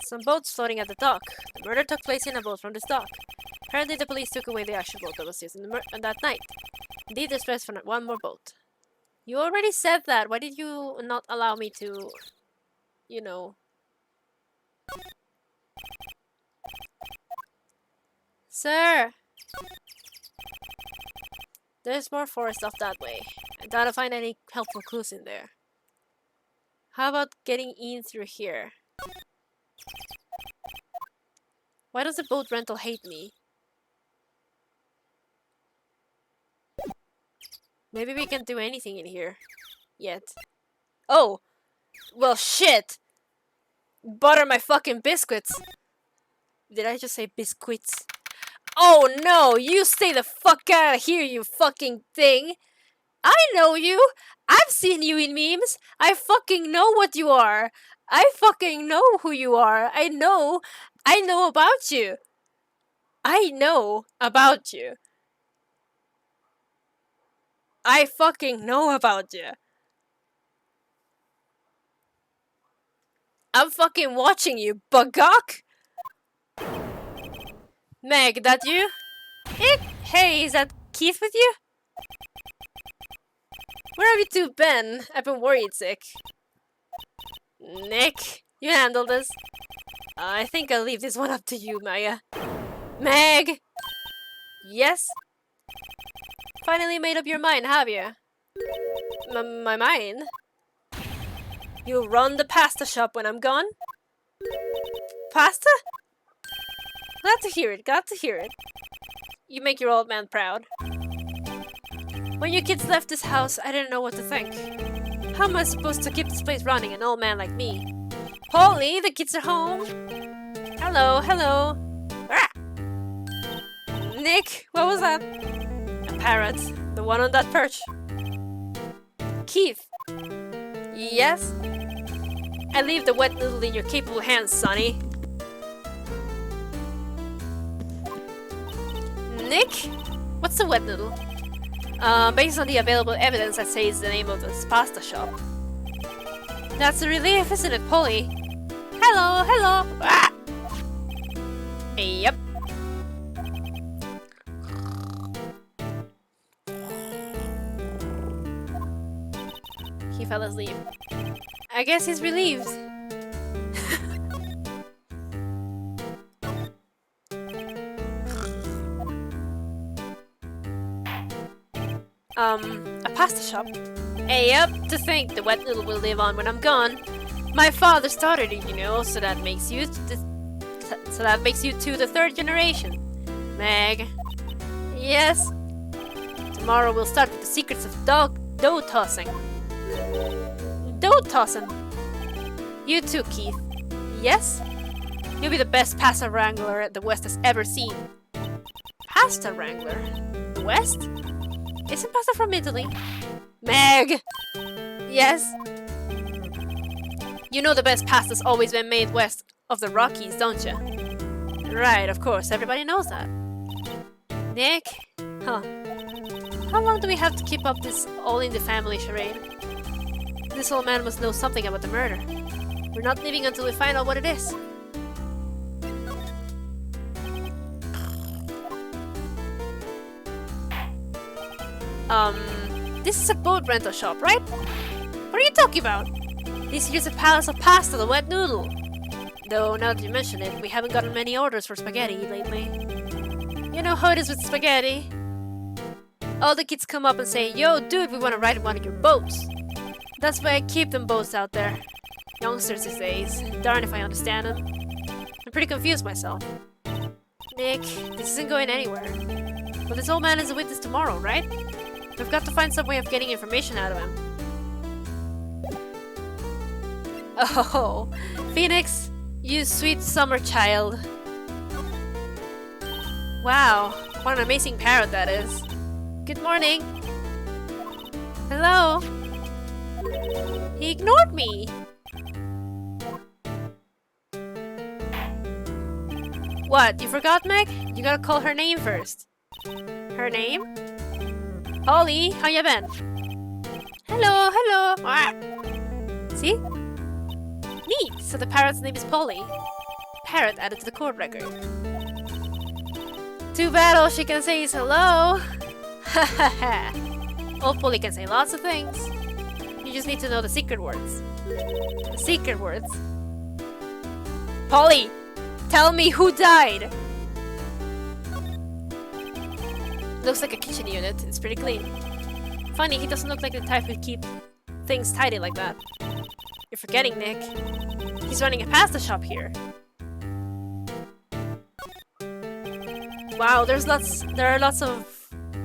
Some boats floating at the dock. The murder took place in a boat from this dock. Apparently the police took away the actual boat that was used in that night. Indeed, there's rest for one more boat. You already said that. Why did you not allow me to, you know... Sir! There's more forest off that way. I doubt I'll find any helpful clues in there. How about getting in through here? Why does the boat rental hate me? Maybe we can't do anything in here. Yet. Oh! Well, shit! Butter my fucking biscuits! Did I just say biscuits? Oh no! You stay the fuck out of here, you fucking thing! I know you! I've seen you in memes! I fucking know what you are! I fucking know who you are! I know about you! I know about you! I fucking know about you! I'm fucking watching you, buggock! Meg, that you? Hey, is that Keith with you? Where have you two been? I've been worried sick. Nick, you handle this. I think I'll leave this one up to you, Maya. Meg! Yes? Finally made up your mind, have you? My mind? You'll run the pasta shop when I'm gone? Pasta? Glad to hear it, glad to hear it. You make your old man proud. When you kids left this house, I didn't know what to think. How am I supposed to keep this place running, an old man like me? Polly, the kids are home. Hello, hello. Ah! Nick, what was that? A parrot. The one on that perch. Keith. Yes? I leave the wet noodle in your capable hands, Sonny. Nick? What's the wet noodle? Based on the available evidence, I'd say it's the name of this pasta shop. That's a relief, isn't it, Polly? Hello, hello! Ah! Yep. He fell asleep. I guess he's relieved. A pasta shop? Yep, to think the wet noodle will live on when I'm gone. My father started it, you know, so that makes you to the third generation. Meg. Yes? Tomorrow we'll start with the secrets of dough tossing. Dough tossing? You too, Keith. Yes? You'll be the best pasta wrangler the West has ever seen. Pasta wrangler? The West? Isn't pasta from Italy? Meg! Yes? You know the best pasta's always been made west of the Rockies, don't you? Right, of course, everybody knows that. Nick? Huh. How long do we have to keep up this all-in-the-family charade? This old man must know something about the murder. We're not leaving until we find out what it is. This is a boat rental shop, right? What are you talking about? This here's a palace of pasta, the wet noodle. Though, now that you mention it, we haven't gotten many orders for spaghetti lately. You know how it is with spaghetti. All the kids come up and say, "Yo, dude, we want to ride one of your boats." That's why I keep them boats out there. Youngsters these days. Darn if I understand them. I'm pretty confused myself. Nick, this isn't going anywhere. But this old man is a witness tomorrow, right? We've got to find some way of getting information out of him. Oh, Phoenix, you sweet summer child. Wow, what an amazing parrot that is. Good morning. Hello. He ignored me. What, you forgot, Meg? You gotta call her name first. Her name? Polly, how you been? Hello, hello. Ah. See? Neat, so the parrot's name is Polly. Parrot added to the court record. Too bad all she can say is hello. Hahaha. Old Polly can say lots of things. You just need to know the secret words. The secret words. Polly, tell me who died. Looks like a kitchen unit. It's pretty clean. Funny, he doesn't look like the type who'd keep things tidy like that. You're forgetting, Nick. He's running a pasta shop here. Wow, there are lots of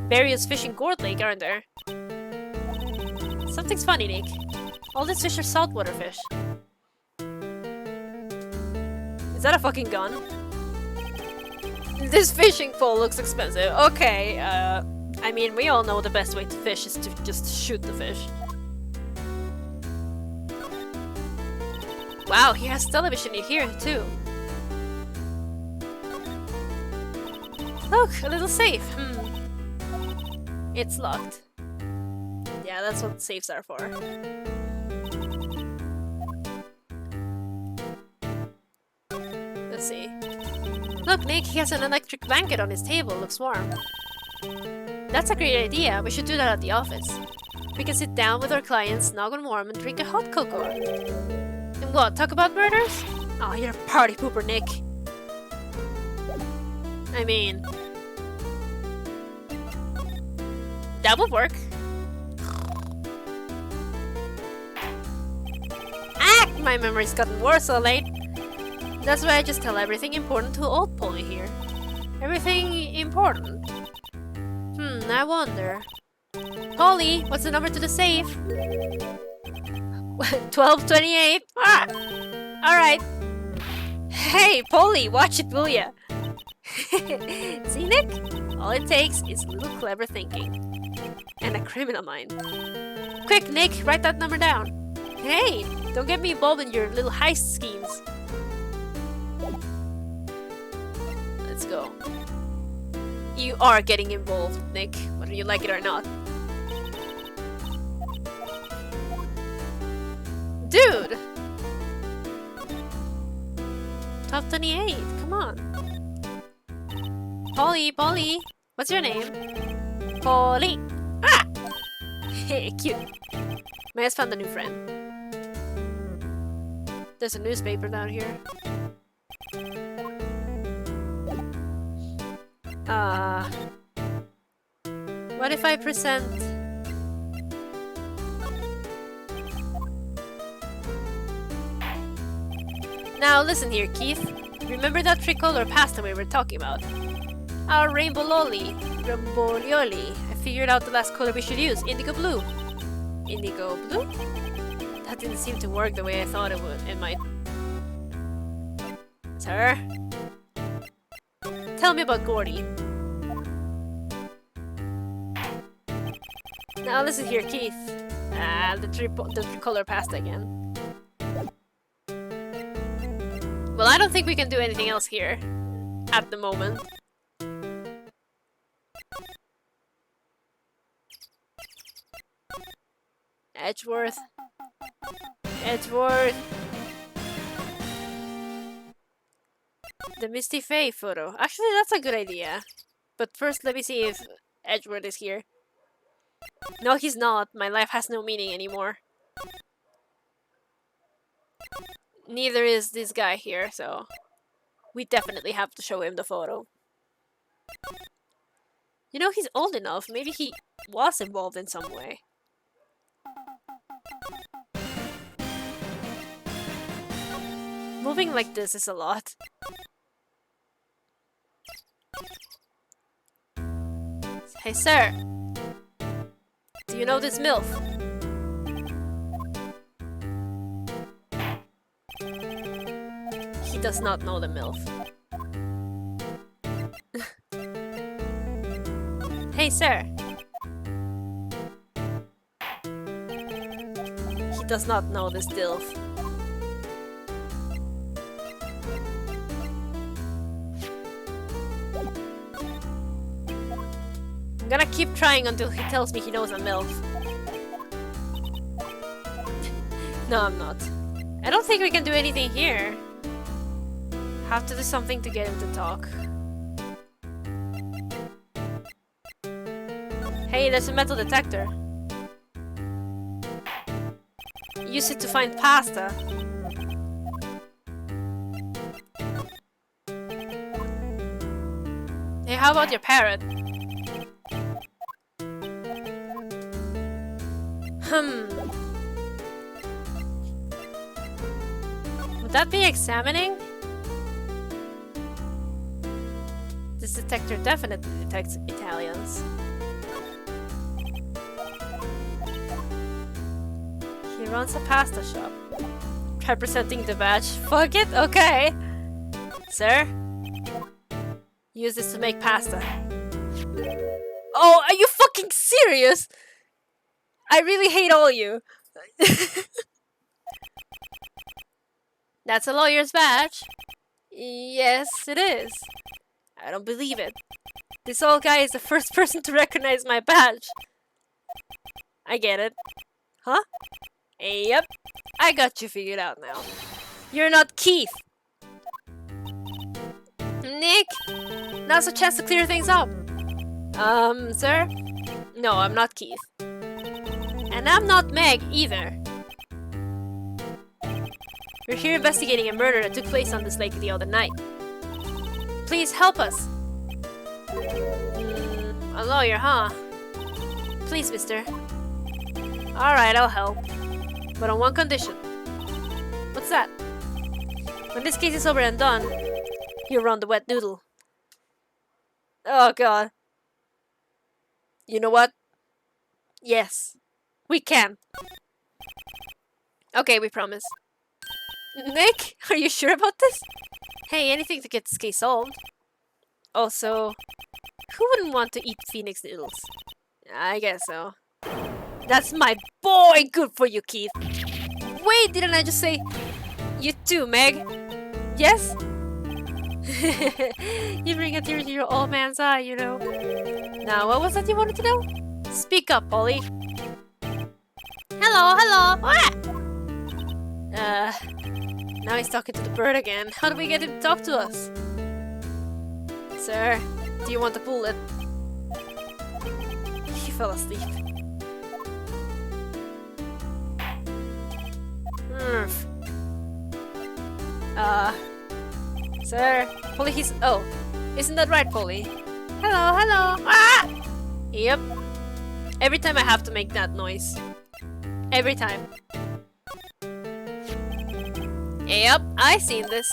various fish in Gourd Lake, aren't there? Something's funny, Nick. All these fish are saltwater fish. Is that a fucking gun? This fishing pole looks expensive. Okay, I mean, we all know the best way to fish is to just shoot the fish. Wow, he has television in here too. Look, a little safe. It's locked. Yeah, that's what safes are for. Let's see. Look, Nick, he has an electric blanket on his table. Looks warm. That's a great idea. We should do that at the office. We can sit down with our clients, snug and warm, and drink a hot cocoa. And what, talk about murders? Oh, you're a party pooper, Nick. I mean... that would work. Ah! My memory's gotten worse so late. That's why I just tell everything important to old Polly here. Everything important? I wonder. Polly, what's the number to the safe? 1228. Ah! Alright. Hey, Polly, watch it, will ya? See, Nick? All it takes is a little clever thinking. And a criminal mind. Quick, Nick, write that number down. Hey, don't get me involved in your little heist schemes. Let's go. You are getting involved, Nick, whether you like it or not. Dude! Top 28, come on. Polly, what's your name? Polly! Ah! Hey, cute. May has found a new friend. There's a newspaper down here. What if I present... Now listen here, Keith. Remember that tricolor pasta we were talking about? Our rainbow lolly, Rambolioli. I figured out the last color we should use, indigo blue. Indigo blue? That didn't seem to work the way I thought it would. It might. Sir? Tell me about Gourdy. Now listen here, Keith. The tricolor pasta again. Well, I don't think we can do anything else here. At the moment. Edgeworth. The Misty Faye photo. Actually, that's a good idea. But first, let me see if Edgeworth is here. No, he's not. My life has no meaning anymore. Neither is this guy here, so... we definitely have to show him the photo. You know, he's old enough. Maybe he was involved in some way. Moving like this is a lot. Hey, sir. Do you know this MILF? He does not know the MILF. Hey, sir. He does not know this DILF. I'm gonna keep trying until he tells me he knows a MILF. No, I'm not. I don't think we can do anything here. Have to do something to get him to talk. Hey, there's a metal detector. Use it to find pasta. Hey, how about your parrot? Would that be examining? This detector definitely detects Italians. He runs a pasta shop. Try presenting the badge. Fuck it, okay. Sir? Use this to make pasta. Oh, are you fucking serious? I really hate all you. That's a lawyer's badge. Yes, it is. I don't believe it. This old guy is the first person to recognize my badge. I get it. Huh? Yep. I got you figured out now. You're not Keith. Nick? Now's a chance to clear things up. Sir? No, I'm not Keith. And I'm not Meg either. We're here investigating a murder that took place on this lake the other night. Please help us. A lawyer, huh? Please, mister. Alright, I'll help. But on one condition. What's that? When this case is over and done, you run the wet noodle. Oh god. You know what? Yes. We can. Okay, we promise. Nick, are you sure about this? Hey, anything to get this case solved. Also, who wouldn't want to eat phoenix noodles? I guess so. That's my boy! Good for you, Keith! Wait, didn't I just say you too, Meg? Yes? You bring a tear to your old man's eye, you know. Now, what was that you wanted to know? Speak up, Polly. Hello, hello! Ah! Now he's talking to the bird again. How do we get him to talk to us? Sir, do you want a bullet? He fell asleep. Sir, Polly, he's... Oh, isn't that right, Polly? Hello, hello! Ah! Yep. Every time I have to make that noise. Every time. Yep, I seen this.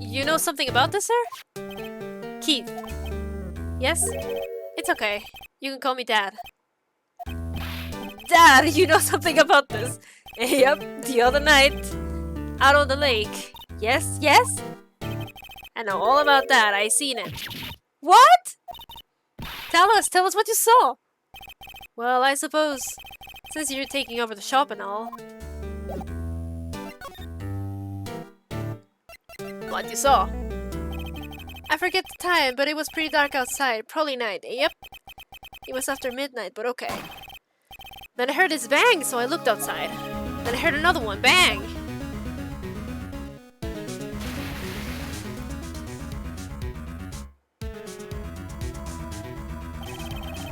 You know something about this, sir? Keith. Yes? It's okay. You can call me Dad. Dad, you know something about this? Yep, the other night. Out on the lake. Yes, yes? I know all about that. I seen it. What? Tell us what you saw. Well, I suppose, since you're taking over the shop and all. What you saw? I forget the time, but it was pretty dark outside. Probably night. Yep. It was after midnight, but okay. Then I heard this bang, so I looked outside. Then I heard another one. Bang!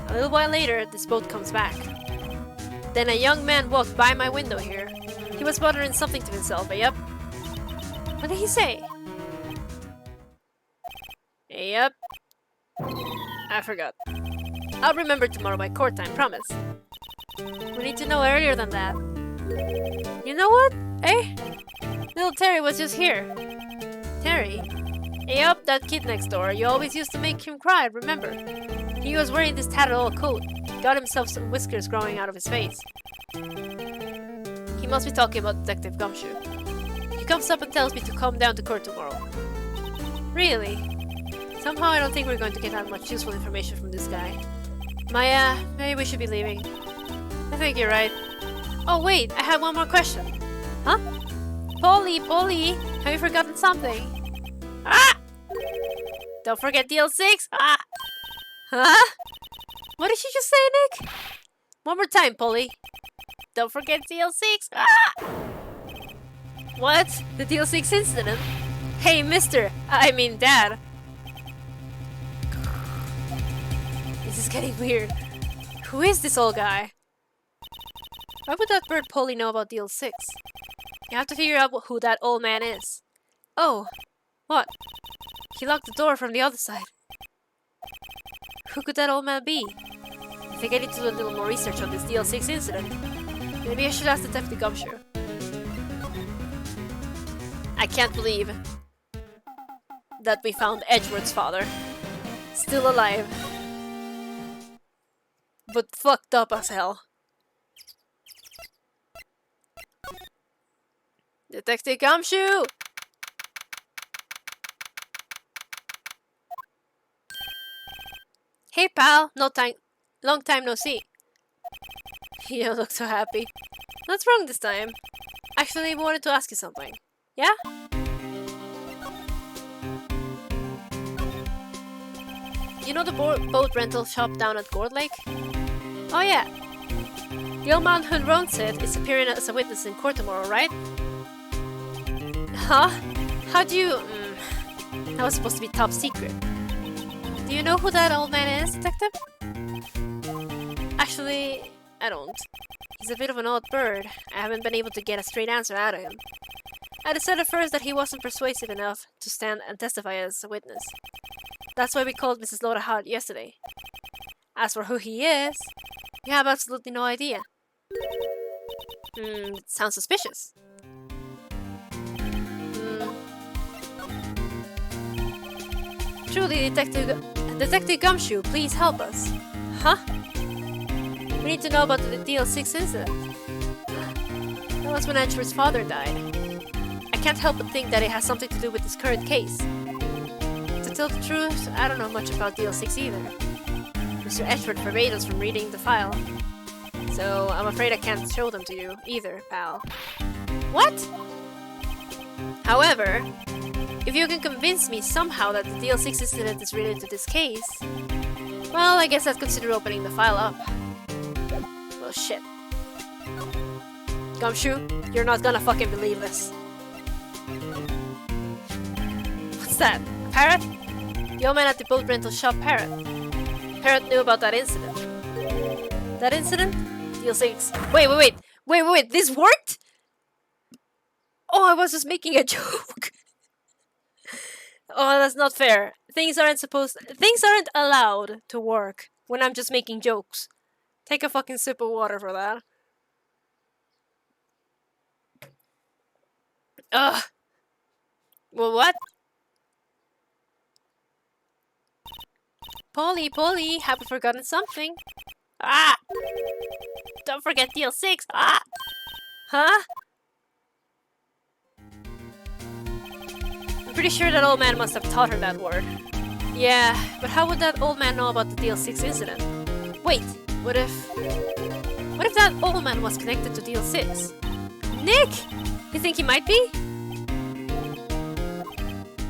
A little while later, this boat comes back. Then a young man walked by my window here. He was muttering something to himself, yep. What did he say? Yep. I forgot. I'll remember tomorrow by court time, promise. We need to know earlier than that. You know what? Eh? Little Terry was just here. Terry? Yep, that kid next door. You always used to make him cry, remember? He was wearing this tattered old coat. He got himself some whiskers growing out of his face. He must be talking about Detective Gumshoe. He comes up and tells me to come down to court tomorrow. Really? Somehow I don't think we're going to get that much useful information from this guy. Maya, maybe we should be leaving. I think you're right. Oh wait, I have one more question. Huh? Polly, have you forgotten something? Ah! Don't forget DL6! Ah! Huh? What did you just say, Nick? One more time, Polly. Don't forget DL6! Ah! What? The DL6 incident? Hey, mister! I mean, Dad. This is getting weird. Who is this old guy? Why would that bird Polly know about DL6? You have to figure out who that old man is. Oh, what? He locked the door from the other side. Who could that old man be? I think I need to do a little more research on this DL6 incident. Maybe I should ask Detective Gumshoe. I can't believe that we found Edgeworth's father. Still alive. But fucked up as hell. Detective Gumshoe! Hey pal, long time no see. You don't look so happy. What's wrong this time? Actually, I wanted to ask you something. Yeah? You know the boat rental shop down at Gourd Lake? Oh yeah. The old man who runs it is appearing as a witness in court tomorrow, right? Huh? How do you... That was supposed to be top secret. Do you know who that old man is, Detective? Actually, I don't. He's a bit of an odd bird. I haven't been able to get a straight answer out of him. I decided first that he wasn't persuasive enough to stand and testify as a witness. That's why we called Mrs. Lotta yesterday. As for who he is, we have absolutely no idea. It sounds suspicious. Truly, Detective Gumshoe, please help us. Huh? We need to know about the DL6 incident. That was when Edgeworth's father died. I can't help but think that it has something to do with this current case. To tell the truth, I don't know much about DL6 either. Mr. Edgeworth forbade us from reading the file. So I'm afraid I can't show them to you either, pal. What? However, if you can convince me somehow that the DL6 incident is related to this case, well, I guess I'd consider opening the file up. Well, shit. Gumshoe, you're not gonna fucking believe this. What's that? A parrot? The old man at the boat rental shop parrot. Parrot knew about that incident. That incident? DL6. Wait, this worked? Oh, I was just making a joke. Oh, that's not fair. Things aren't allowed to work when I'm just making jokes. Take a fucking sip of water for that. Ugh. Well, what? Polly, have you forgotten something? Ah! Don't forget DL6. Ah! Huh? I'm pretty sure that old man must have taught her that word. Yeah, but how would that old man know about the DL6 incident? Wait, what if that old man was connected to DL6? Nick! You think he might be?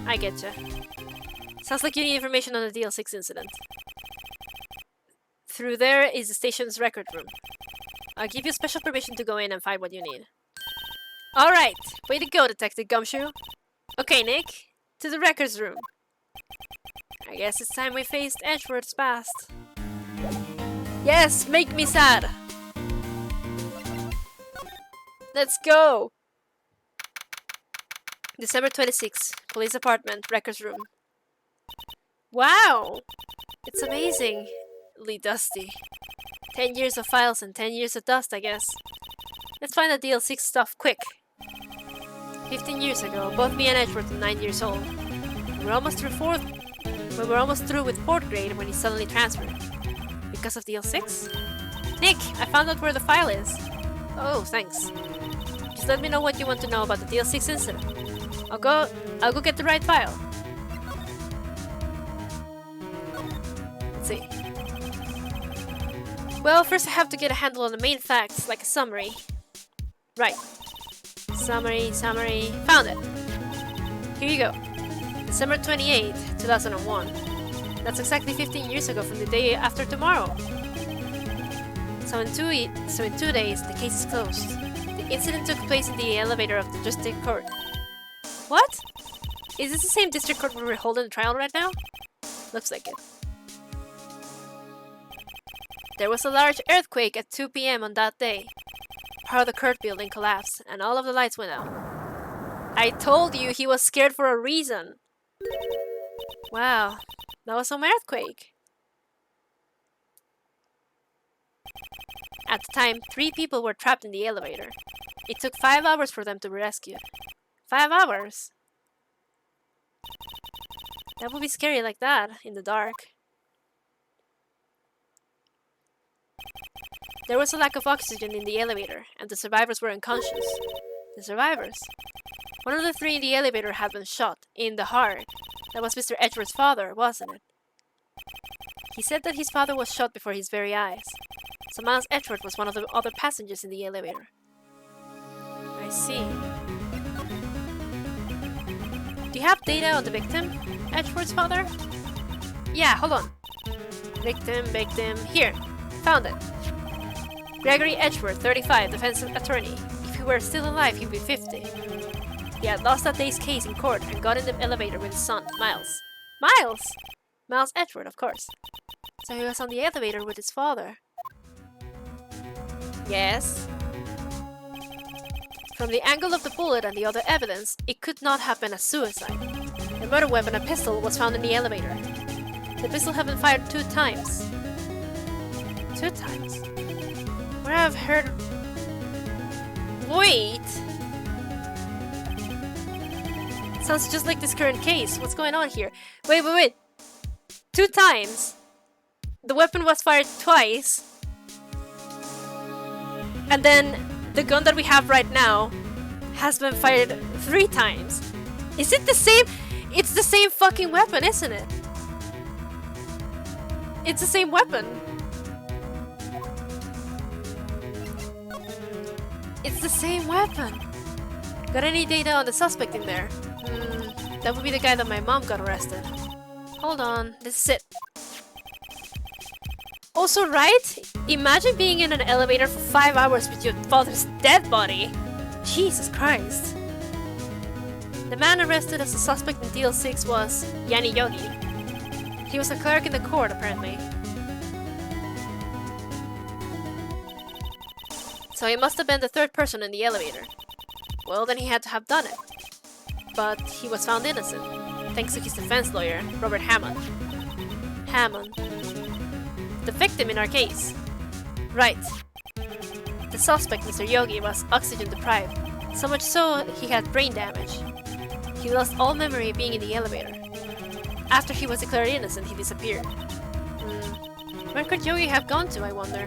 I getcha. Sounds like you need information on the DL6 incident. Through there is the station's record room. I'll give you special permission to go in and find what you need. Alright, way to go, Detective Gumshoe. Okay, Nick, to the records room. I guess it's time we faced Edgeworth's past. Yes, make me sad! Let's go! December 26, police apartment, records room. Wow! It's amazingly dusty. 10 years of files and 10 years of dust, I guess. Let's find the DL6 stuff quick. 15 years ago, both me and Edgeworth were 9 years old. We were almost through with 4th grade when he suddenly transferred. Because of DL6? Nick, I found out where the file is. Oh, thanks. Just let me know what you want to know about the DL6 incident. I'll go get the right file. Let's see. Well, first I have to get a handle on the main facts, like a summary. Right. Summary. Found it. Here you go. December 28, 2001. That's exactly 15 years ago from the day after tomorrow. So in 2 days, the case is closed. The incident took place in the elevator of the district court. What? Is this the same district court where we're holding the trial right now? Looks like it. There was a large earthquake at 2 p.m. on that day. Part of the court building collapsed, and all of the lights went out. I told you he was scared for a reason. Wow, that was some earthquake. At the time, 3 people were trapped in the elevator. It took 5 hours for them to be rescued. 5 hours? That would be scary like that, in the dark. There was a lack of oxygen in the elevator, and the survivors were unconscious. The survivors? One of the 3 in the elevator had been shot, in the heart. That was Mr. Edgeworth's father, wasn't it? He said that his father was shot before his very eyes. So Miles Edgeworth was one of the other passengers in the elevator. I see. Do you have data on the victim? Edgeworth's father? Yeah, hold on. Victim. Here. Found it. Gregory Edgeworth, 35, defense attorney. If he were still alive, he'd be 50. He had lost that day's case in court and got in the elevator with his son, Miles. Miles? Miles Edgeworth, of course. So he was on the elevator with his father. Yes. From the angle of the bullet and the other evidence, it could not have been a suicide. The murder weapon, a pistol, was found in the elevator. The pistol had been fired 2 times. 2 times? Where I've heard... Wait! Sounds just like this current case. What's going on here? Wait. 2 times. The weapon was fired twice. And then the gun that we have right now has been fired 3 times. Is it the same? It's the same fucking weapon, isn't it? It's the same weapon. It's the same weapon. Got any data on the suspect in there? That would be the guy that my mom got arrested. Hold on, this is it. Also, Wright, imagine being in an elevator for 5 hours with your father's dead body. Jesus Christ. The man arrested as a suspect in Deal 6 was Yanni Yogi. He was a clerk in the court, apparently. So he must have been the third person in the elevator. Well, then he had to have done it. But he was found innocent, thanks to his defense lawyer, Robert Hammond. Hammond. The victim in our case. Right. The suspect, Mr. Yogi, was oxygen deprived, so much so he had brain damage. He lost all memory of being in the elevator. After he was declared innocent, he disappeared. Where could Yogi have gone to, I wonder?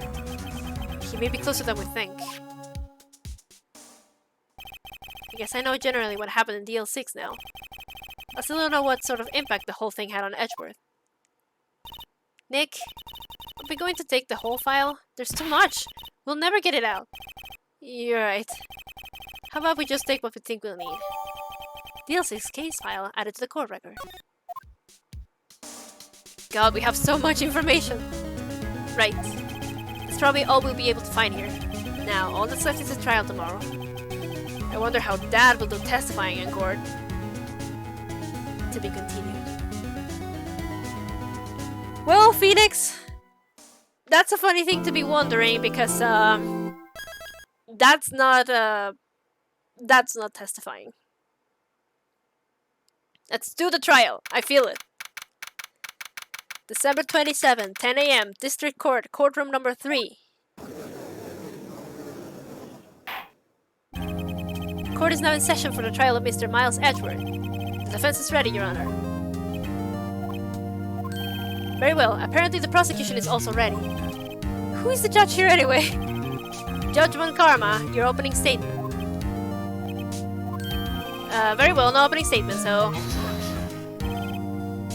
He may be closer than we think. I guess I know generally what happened in DL6 now. I still don't know what sort of impact the whole thing had on Edgeworth. Nick, are we going to take the whole file? There's too much! We'll never get it out. You're right. How about we just take what we think we'll need? DL6 case file added to the court record. God, we have so much information! Right. That's probably all we'll be able to find here. Now, all that's left is the trial tomorrow. I wonder how Dad will do testifying in court. To be continued. Well, Phoenix, that's a funny thing to be wondering because that's not testifying. Let's do the trial. I feel it. December 27, 10 a.m. District Court, courtroom number 3. Court is now in session for the trial of Mr. Miles Edgeworth. The defense is ready, Your Honor. Very well. Apparently the prosecution is also ready. Who is the judge here anyway? Judge Von Karma, your opening statement. Very well, no opening statement, so...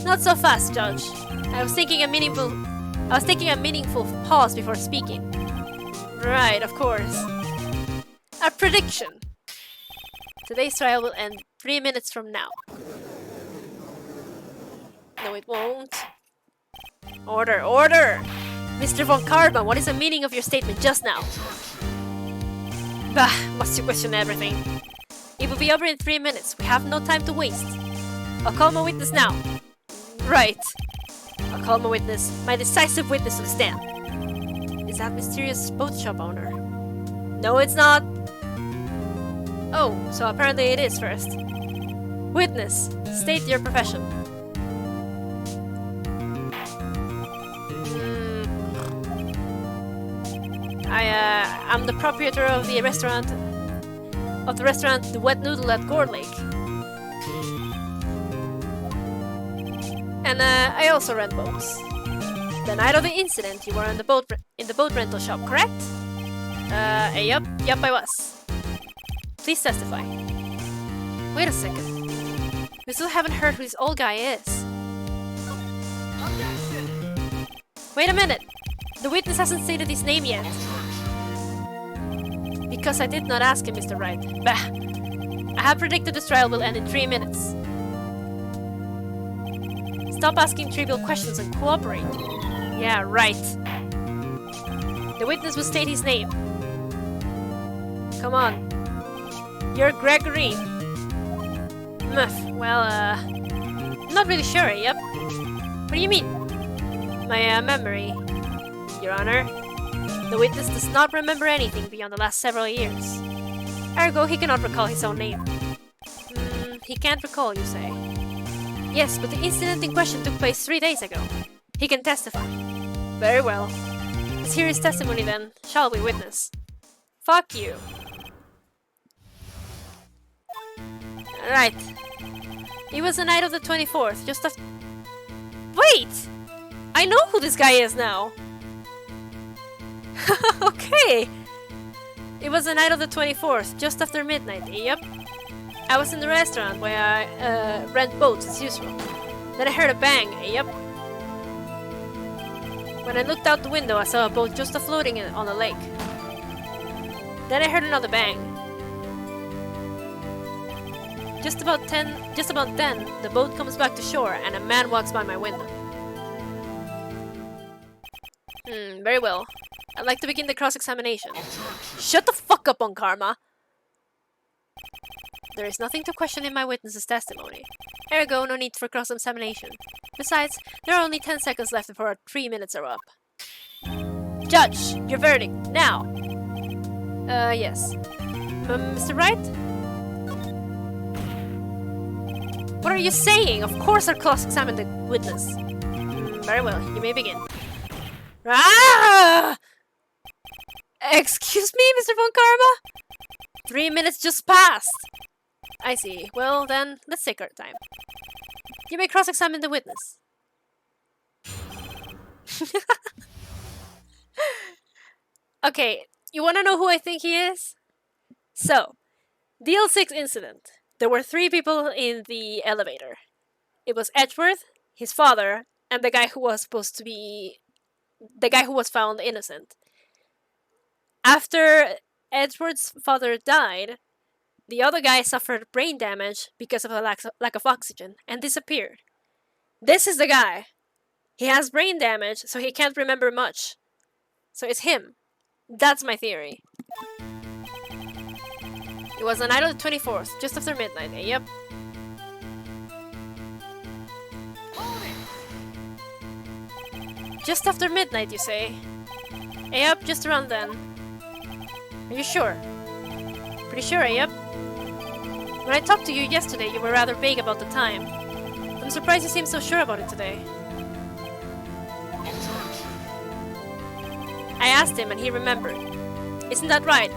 Not so fast, Judge. I was taking a meaningful pause before speaking. Right, of course. A prediction. Today's trial will end 3 minutes from now. No, it won't. Order, order! Mr. Von Karma, what is the meaning of your statement just now? Bah, must you question everything? It will be over in 3 minutes. We have no time to waste. I'll call my witness now. Right. I'll call my witness, my decisive witness to the stand. Is that mysterious boat shop owner? No, it's not. Oh, so apparently it is first. Witness, state your profession. I'm the proprietor of the restaurant, The Wet Noodle at Gourd Lake. And I also rent boats. The night of the incident, you were in the boat rental shop, correct? Yup, I was. Please testify. Wait a second. We still haven't heard who this old guy is. Wait a minute. The witness hasn't stated his name yet. Because I did not ask him, Mr. Wright. Bah! I have predicted this trial will end in 3 minutes. Stop asking trivial questions and cooperate. Yeah, right. The witness will state his name. Come on. You're Gregory. Well, I'm not really sure, yep. What do you mean? My memory, Your Honor. The witness does not remember anything beyond the last several years. Ergo, he cannot recall his own name. He can't recall, you say? Yes, but the incident in question took place 3 days ago. He can testify. Very well. Let's hear his testimony then, shall we, witness? Fuck you. Right. It was the night of the 24th, just after... Wait! I know who this guy is now! Okay! It was the night of the 24th, just after midnight, yep. I was in the restaurant where I rent boats as usual. Then I heard a bang. Yep. When I looked out the window, I saw a boat just floating on a lake. Then I heard another bang. Just about then, the boat comes back to shore and a man walks by my window. Very well. I'd like to begin the cross-examination. Shut the fuck up, on Karma! There is nothing to question in my witness's testimony. Ergo, no need for cross-examination. Besides, there are only 10 seconds left before our 3 minutes are up. Judge, your verdict, now! Yes. Mr. Wright? What are you saying? Of course I'll cross-examine the witness. Very well, you may begin. Ah! Excuse me, Mr. Von Karma? 3 minutes just passed! I see. Well, then, let's take our time. You may cross-examine the witness. Okay, you wanna know who I think he is? So, the L6 incident. There were 3 people in the elevator. It was Edgeworth, his father, and the guy who was supposed to be... the guy who was found innocent. After Edgeworth's father died, the other guy suffered brain damage because of a lack of oxygen and disappeared. This is the guy. He has brain damage, so he can't remember much. So it's him. That's my theory. It was the night of the 24th, just after midnight. Yep. Just after midnight, you say? Yep, just around then. Are you sure? Pretty sure, yep. When I talked to you yesterday, you were rather vague about the time. I'm surprised you seem so sure about it today. I asked him and he remembered. Isn't that right?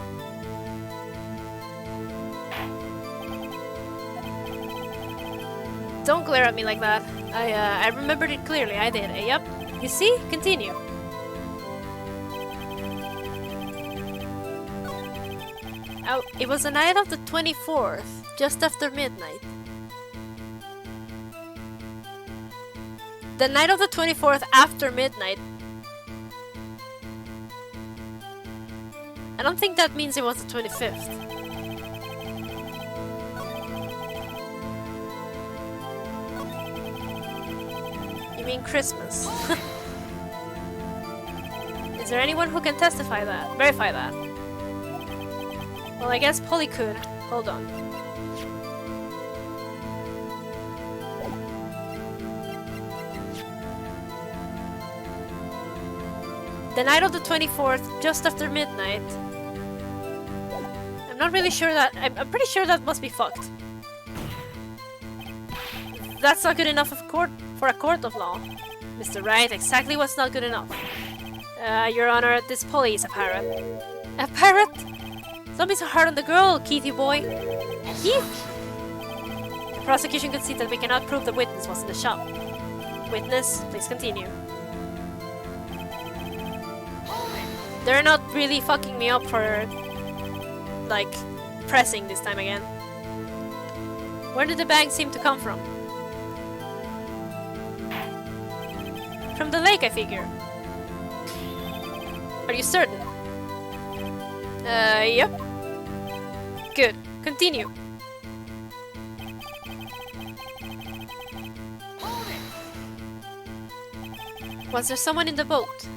Don't glare at me like that. I remembered it clearly, I did. Yep. You see? Continue. Oh, it was the night of the 24th, just after midnight. The night of the 24th after midnight. I don't think that means it was the 25th. You mean Christmas? Is there anyone who can verify that? Well, I guess Polly could. Hold on. The night of the 24th, just after midnight. I'm not really sure that... I'm pretty sure that must be fucked. That's not good enough for a court of law. Mr. Wright, exactly what's not good enough. Your Honor, this Polly is a parrot. A parrot? Don't be so hard on the girl, Keithy boy. Keith? The prosecution concedes that we cannot prove the witness was in the shop. Witness, please continue. They're not really fucking me up for, like, pressing this time again. Where did the bang seem to come from? From the lake, I figure. Are you certain? Yep. Good. Continue. Was there someone in the boat?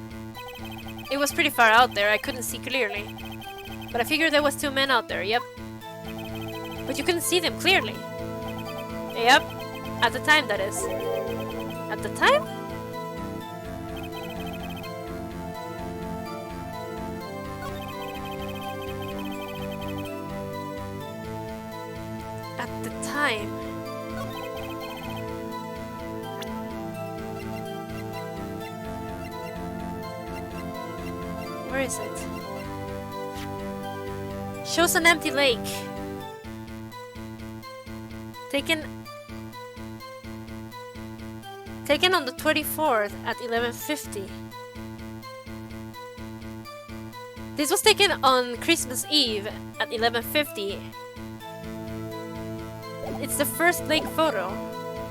It was pretty far out there, I couldn't see clearly. But I figured there was 2 men out there, yep. But you couldn't see them clearly. Yep. At the time, that is. At the time? At the time. Where is it? Shows an empty lake. Taken on the 24th at 11:50. This was taken on Christmas Eve at 11:50. It's the first lake photo.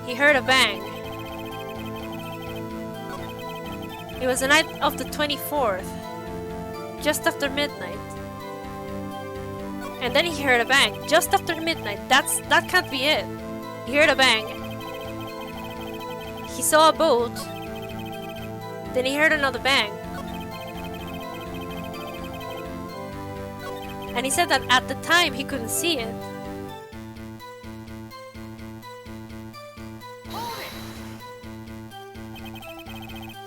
He heard a bang. It was the night of the 24th, just after midnight. And then he heard a bang, just after midnight. That can't be it. He heard a bang. He saw a boat. Then he heard another bang. And he said that at the time he couldn't see it.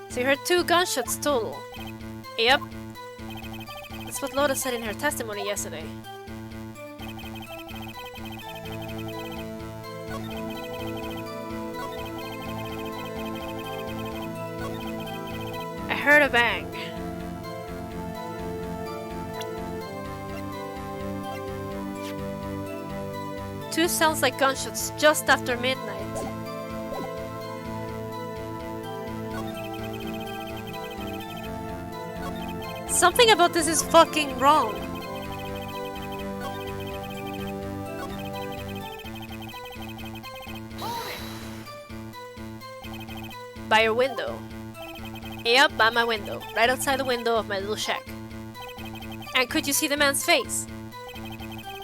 So you heard 2 gunshots total. Yep. That's what Lotta said in her testimony yesterday. I heard a bang. Two sounds like gunshots just after midnight. Something about this is fucking wrong. By your window. Yep, by my window. Right outside the window of my little shack. And could you see the man's face?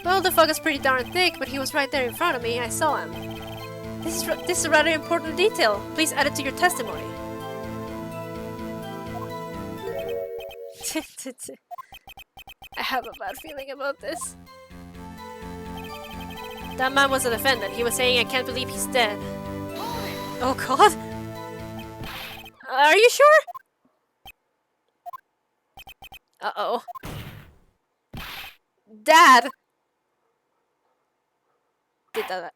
Well, the fog is pretty darn thick, but he was right there in front of me. I saw him. This is a rather important detail. Please add it to your testimony. I have a bad feeling about this. That man was a defendant. He was saying, I can't believe he's dead. Oh god. Are you sure? Uh-oh. Dad! Did that.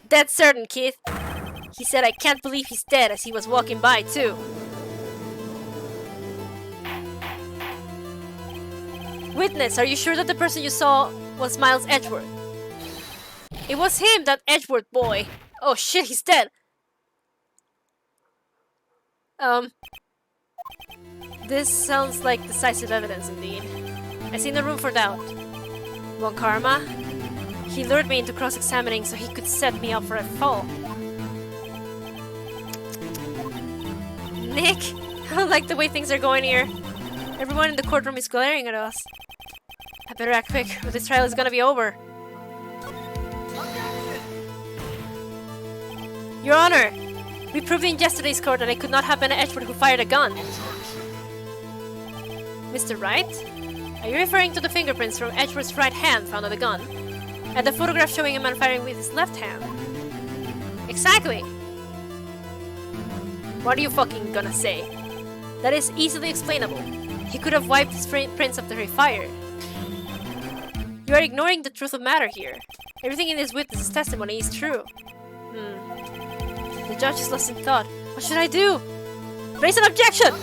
Dead certain, Keith. He said, I can't believe he's dead as he was walking by, too. Witness, are you sure that the person you saw was Miles Edgeworth? It was him, that Edgeworth boy. Oh shit, he's dead. This sounds like decisive evidence indeed. I see no room for doubt. Von Karma? He lured me into cross-examining so he could set me up for a fall. Nick, I don't like the way things are going here. Everyone in the courtroom is glaring at us. I better act quick, or this trial is gonna be over. Your Honor, we proved in yesterday's court that it could not have been Edgeworth who fired a gun. Mr. Wright? Are you referring to the fingerprints from Edgeworth's right hand found on the gun? And the photograph showing a man firing with his left hand? Exactly! What are you fucking gonna say? That is easily explainable. He could have wiped his prints after he fired. You are ignoring the truth of matter here. Everything in this witness's testimony is true. The judge is lost in thought. What should I do? Raise an objection!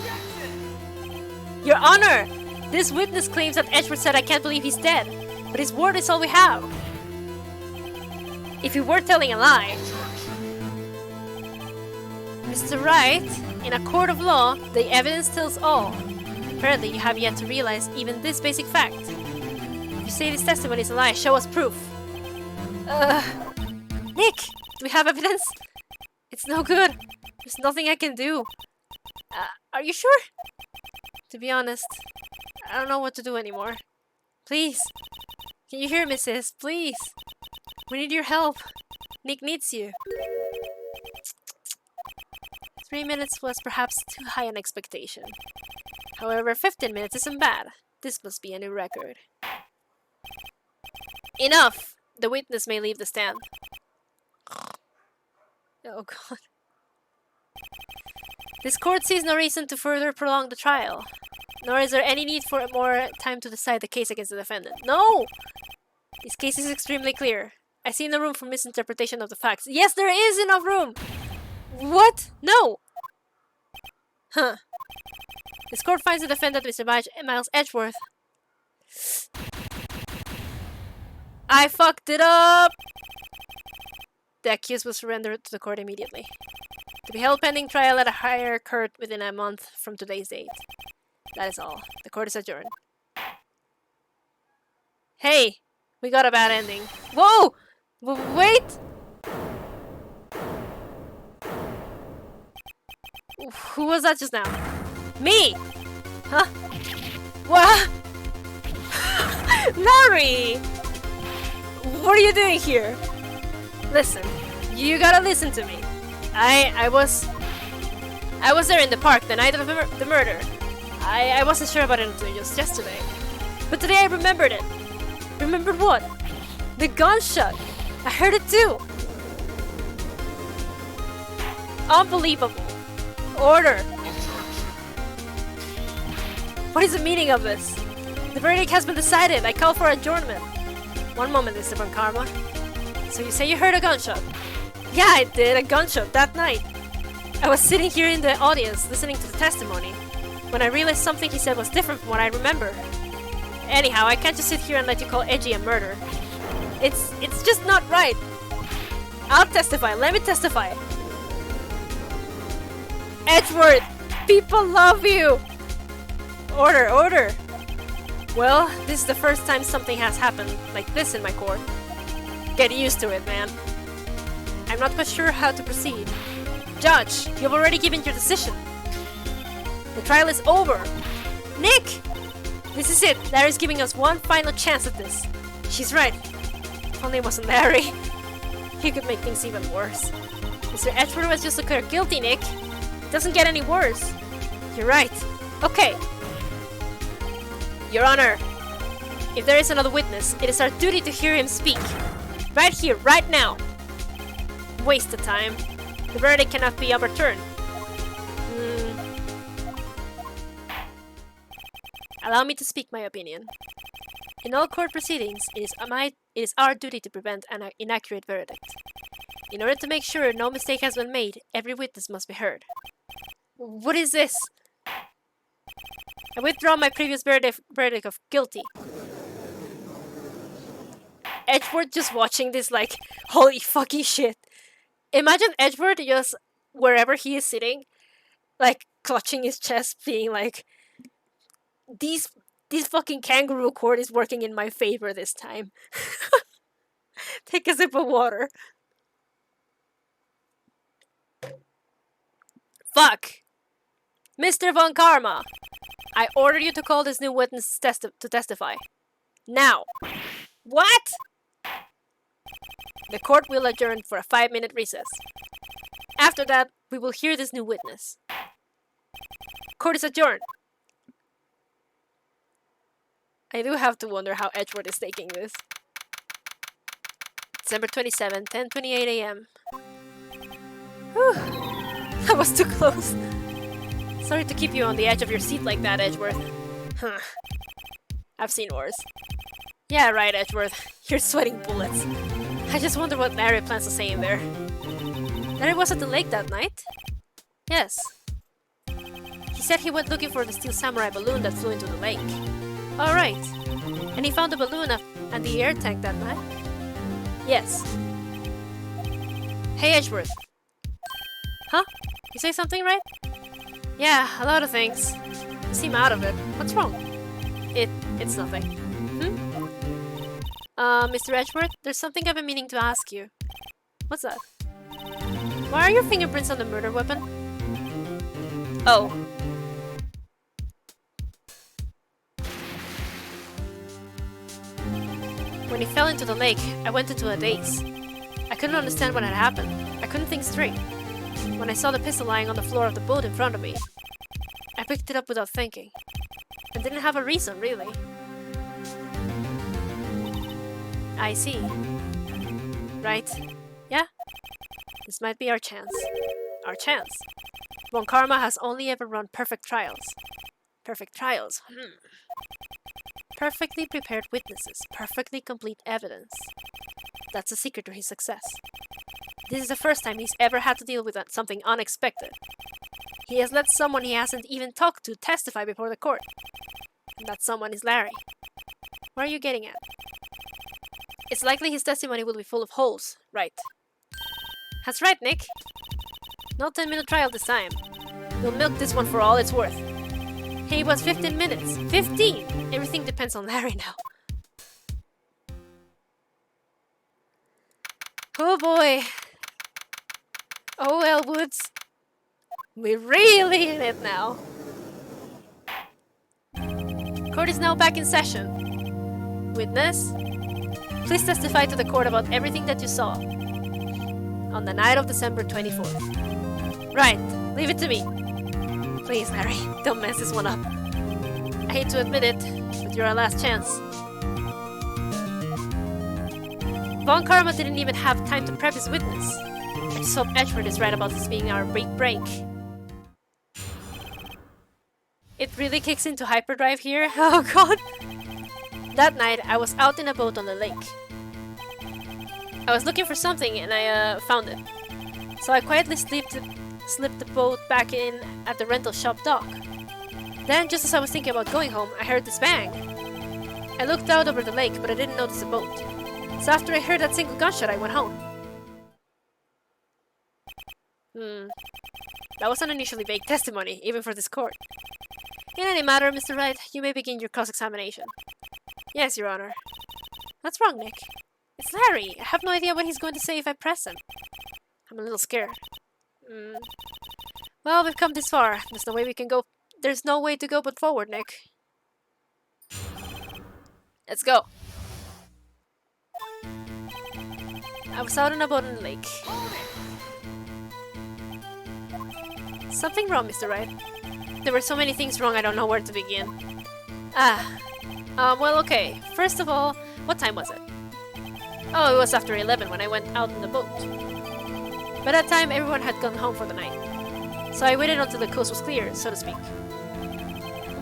Your Honor! This witness claims that Edgeworth said I can't believe he's dead, but his word is all we have. If he were telling a lie... Mr. Wright, in a court of law, the evidence tells all. Apparently, you have yet to realize even this basic fact. If you say this testimony is a lie, show us proof. Nick, do we have evidence? It's no good. There's nothing I can do. Are you sure? To be honest, I don't know what to do anymore. Please. Can you hear me, sis? Please. We need your help. Nick needs you. 3 minutes was perhaps too high an expectation. However, 15 minutes isn't bad. This must be a new record. Enough! The witness may leave the stand. Oh god. This court sees no reason to further prolong the trial. Nor is there any need for more time to decide the case against the defendant. No! This case is extremely clear. I see no room for misinterpretation of the facts. Yes, there is enough room! What? No! Huh. This court finds the defendant, Mr. Miles Edgeworth. I fucked it up! The accused will surrender to the court immediately. To be held pending trial at a higher court within a month from today's date. That is all. The court is adjourned. Hey! We got a bad ending. Whoa! Wait! Who was that just now? Me! Huh? What? Larry! What are you doing here? Listen, you gotta listen to me. I was there in the park the night of the murder. I wasn't sure about it until just yesterday. But today I remembered it. Remembered what? The gunshot! I heard it too! Unbelievable! Order! What is the meaning of this? The verdict has been decided. I call for adjournment. One moment, Mr. Von Karma. So you say you heard a gunshot? Yeah, I did. A gunshot that night. I was sitting here in the audience listening to the testimony when I realized something he said was different from what I remember. Anyhow, I can't just sit here and let you call Edgy a murder. It's just not right. I'll testify. Let me testify. Edgeworth! People love you! Order, order! Well, this is the first time something has happened like this in my court. Get used to it, man. I'm not quite sure how to proceed. Judge, you've already given your decision. The trial is over. Nick! This is it. Larry's giving us one final chance at this. She's right. If only it wasn't Larry. He could make things even worse. Mr. Edgeworth was just declared guilty, Nick. It doesn't get any worse. You're right. Okay. Your Honor, if there is another witness, it is our duty to hear him speak. Right here, right now. Waste of time. The verdict cannot be overturned. Allow me to speak my opinion. In all court proceedings, it is our duty to prevent an inaccurate verdict. In order to make sure no mistake has been made, every witness must be heard. What is this? I withdraw my previous verdict of guilty. Edgeworth just watching this like, holy fucking shit. Imagine Edgeworth just wherever he is sitting, like clutching his chest, being like, This fucking kangaroo court is working in my favor this time. Take a sip of water. Fuck! Mr. Von Karma! I order you to call this new witness to testify. Now! What?! The court will adjourn for a 5-minute recess. After that, we will hear this new witness. Court is adjourned. I do have to wonder how Edgeworth is taking this. December 27, 10:28 a.m. Whew. That was too close. Sorry to keep you on the edge of your seat like that, Edgeworth. Huh. I've seen worse. Yeah, right, Edgeworth. You're sweating bullets. I just wonder what Larry plans to say in there. Larry was at the lake that night? Yes. He said he went looking for the steel samurai balloon that flew into the lake. Alright. And he found the balloon at the air tank that night? Yes. Hey, Edgeworth. Huh? You say something, right? Yeah, a lot of things. You seem out of it. What's wrong? It's nothing. Mr. Edgeworth, there's something I've been meaning to ask you. What's that? Why are your fingerprints on the murder weapon? Oh. When he fell into the lake, I went into a daze. I couldn't understand what had happened. I couldn't think straight. When I saw the pistol lying on the floor of the boat in front of me, I picked it up without thinking. And didn't have a reason, really. I see. Right. Yeah? This might be our chance. Our chance. Von Karma has only ever run perfect trials. Perfect trials. Perfectly prepared witnesses. Perfectly complete evidence. That's the secret to his success. This is the first time he's ever had to deal with something unexpected. He has let someone he hasn't even talked to testify before the court. And that someone is Larry. Where are you getting at? It's likely his testimony will be full of holes, right? That's right, Nick. No 10-minute trial this time. We'll milk this one for all it's worth. Hey, it was 15 minutes. 15! Everything depends on Larry now. Oh boy. Oh well, Woods. We're really in it now. Court is now back in session. Witness, please testify to the court about everything that you saw on the night of December 24th. Right, leave it to me. Please, Larry, don't mess this one up. I hate to admit it, but you're our last chance. Von Karma didn't even have time to prep his witness. I just hope Edgeworth is right about this being our big break. It really kicks into hyperdrive here. Oh god! That night, I was out in a boat on the lake. I was looking for something and I found it. So I quietly slipped the boat back in at the rental shop dock. Then, just as I was thinking about going home, I heard this bang. I looked out over the lake, but I didn't notice a boat. So after I heard that single gunshot, I went home. That was an unusually vague testimony, even for this court. In any matter, Mr. Wright, you may begin your cross-examination. Yes, Your Honor. What's wrong, Nick? It's Larry. I have no idea what he's going to say if I press him. I'm a little scared. Well, we've come this far. There's no way we can go. There's no way to go but forward, Nick. Let's go. I was out on a boat on the lake. Something wrong, Mr. Wright? There were so many things wrong, I don't know where to begin. Well, okay. First of all, what time was it? Oh, it was after 11 when I went out on the boat. By that time, everyone had gone home for the night. So I waited until the coast was clear, so to speak.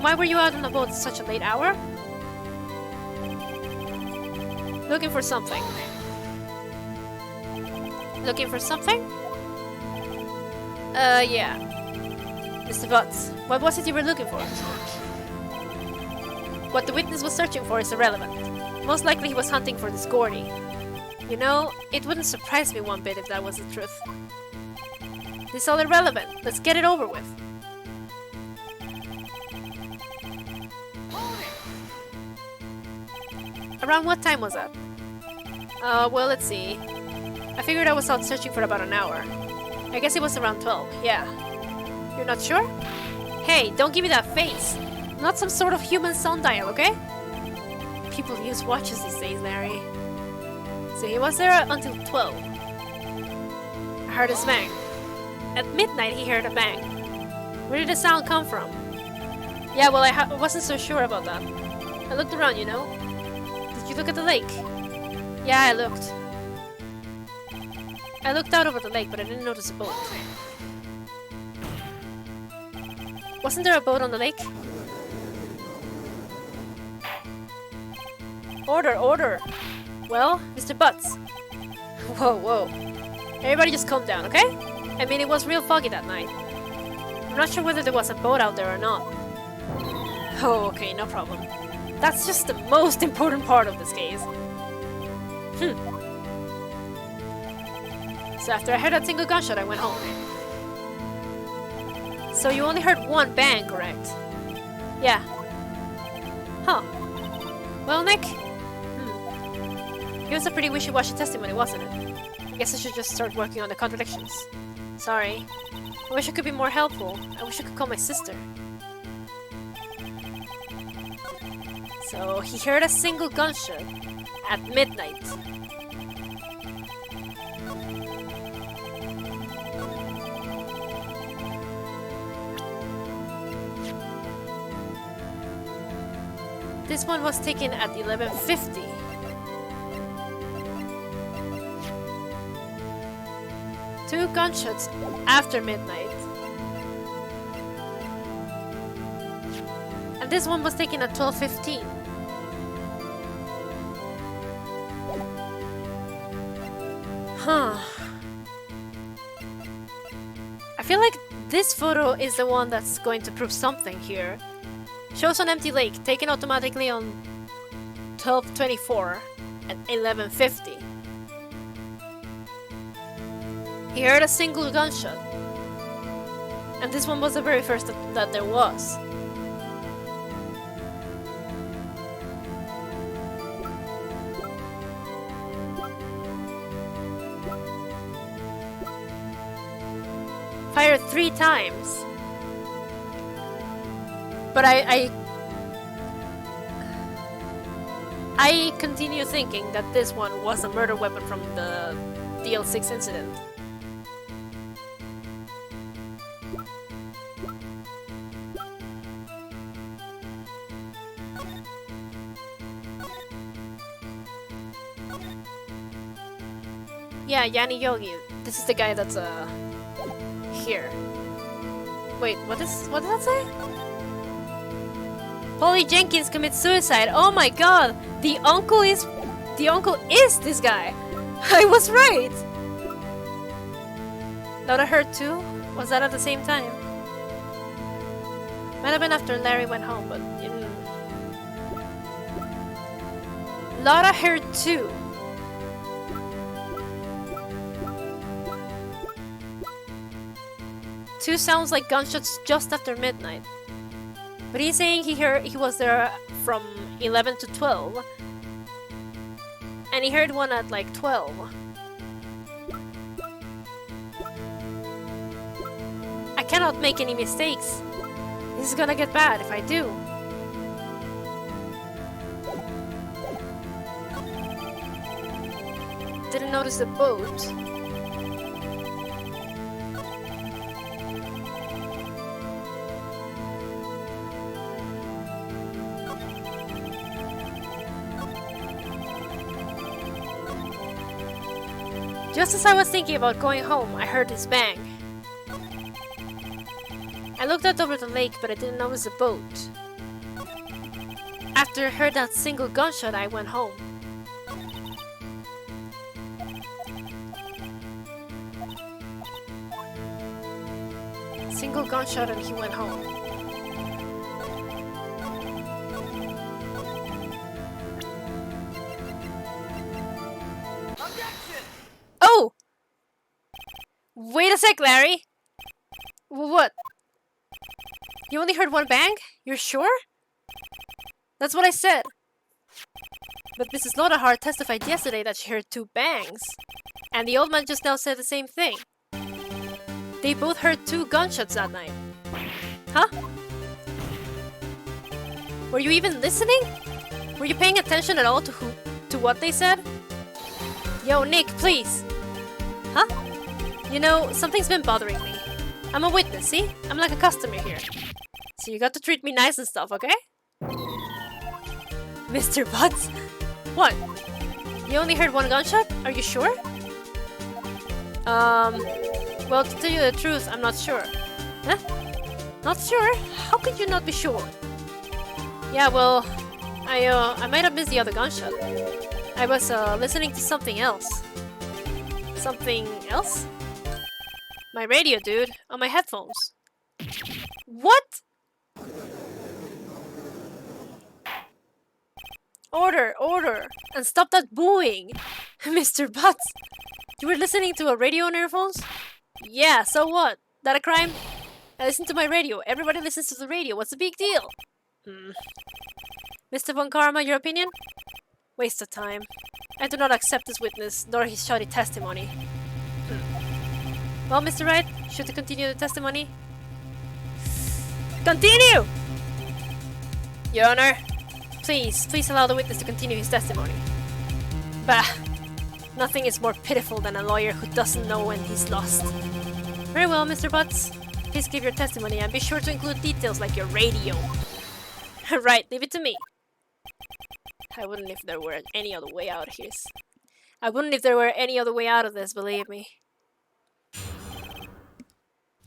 Why were you out on the boat at such a late hour? Looking for something. Looking for something? Yeah. Mr. Butts, what was it you were looking for? What the witness was searching for is irrelevant. Most likely he was hunting for this Gourdy. You know, it wouldn't surprise me one bit if that was the truth. This is all irrelevant. Let's get it over with. Around what time was that? Well, let's see. I figured I was out searching for about an hour. I guess it was around 12, yeah. You're not sure? Hey, don't give me that face! Not some sort of human sundial, okay? People use watches these days, Larry. So he was there until 12. I heard a bang. At midnight he heard a bang. Where did the sound come from? Yeah, well, I wasn't so sure about that. I looked around, you know. Did you look at the lake? Yeah, I looked. I looked out over the lake, but I didn't notice a boat. Wasn't there a boat on the lake? Order, order! Well, Mr. Butts. Whoa, whoa. Everybody just calm down, okay? I mean, it was real foggy that night. I'm not sure whether there was a boat out there or not. Oh, okay, no problem. That's just the most important part of this case. So after I heard that single gunshot, I went home. So you only heard one bang, correct? Yeah. Huh. Well, Nick? It was a pretty wishy-washy testimony, wasn't it? I guess I should just start working on the contradictions. Sorry. I wish I could be more helpful. I wish I could call my sister. So, he heard a single gunshot at midnight. This one was taken at 11:50. Two gunshots after midnight. And this one was taken at 12:15. Huh. I feel like this photo is the one that's going to prove something here. Shows an empty lake, taken automatically on 12:24 at 11:50. He heard a single gunshot. And this one was the very first that there was. Fired 3 times. But I continue thinking that this one was a murder weapon from the DL6 incident. Yeah, Yanni Yogi. This is the guy that's here. Wait, what did that say? Polly Jenkins commits suicide. Oh my god! The uncle is this guy. I was right. Lotta heard too? Was that at the same time? Might have been after Larry went home, but Lotta heard too. Two sounds like gunshots just after midnight. But he's saying he was there from 11 to 12. And he heard one at like 12. I cannot make any mistakes. This is gonna get bad if I do. Didn't notice the boat. Just as I was thinking about going home, I heard this bang. I looked out over the lake, but I didn't notice the boat. After I heard that single gunshot, I went home. Single gunshot and he went home. Oh! Wait a sec, Larry! What? You only heard one bang? You're sure? That's what I said. But Mrs. Lotta testified yesterday that she heard 2 bangs. And the old man just now said the same thing. They both heard 2 gunshots that night. Huh? Were you even listening? Were you paying attention at all to what they said? Yo, Nick, please! Huh? You know, something's been bothering me. I'm a witness, see? I'm like a customer here. So you got to treat me nice and stuff, okay? Mr. Butts? What? You only heard 1 gunshot? Are you sure? Well, to tell you the truth, I'm not sure. Huh? Not sure? How could you not be sure? Yeah, well, I might have missed the other gunshot. I was, listening to something else. Something else? My radio, dude. On my headphones. What? Order, order! And stop that booing! Mr. Butts! You were listening to a radio on earphones? Yeah, so what? That a crime? I listen to my radio. Everybody listens to the radio. What's the big deal? Mr. Von Karma, your opinion? Waste of time. I do not accept this witness, nor his shoddy testimony. Well, Mr. Wright, should we continue the testimony? Continue! Your Honor, please allow the witness to continue his testimony. Bah, nothing is more pitiful than a lawyer who doesn't know when he's lost. Very well, Mr. Butts. Please give your testimony and be sure to include details like your radio. Right, leave it to me. I wouldn't if there were any other way out of this. I wouldn't if there were any other way out of this, believe me.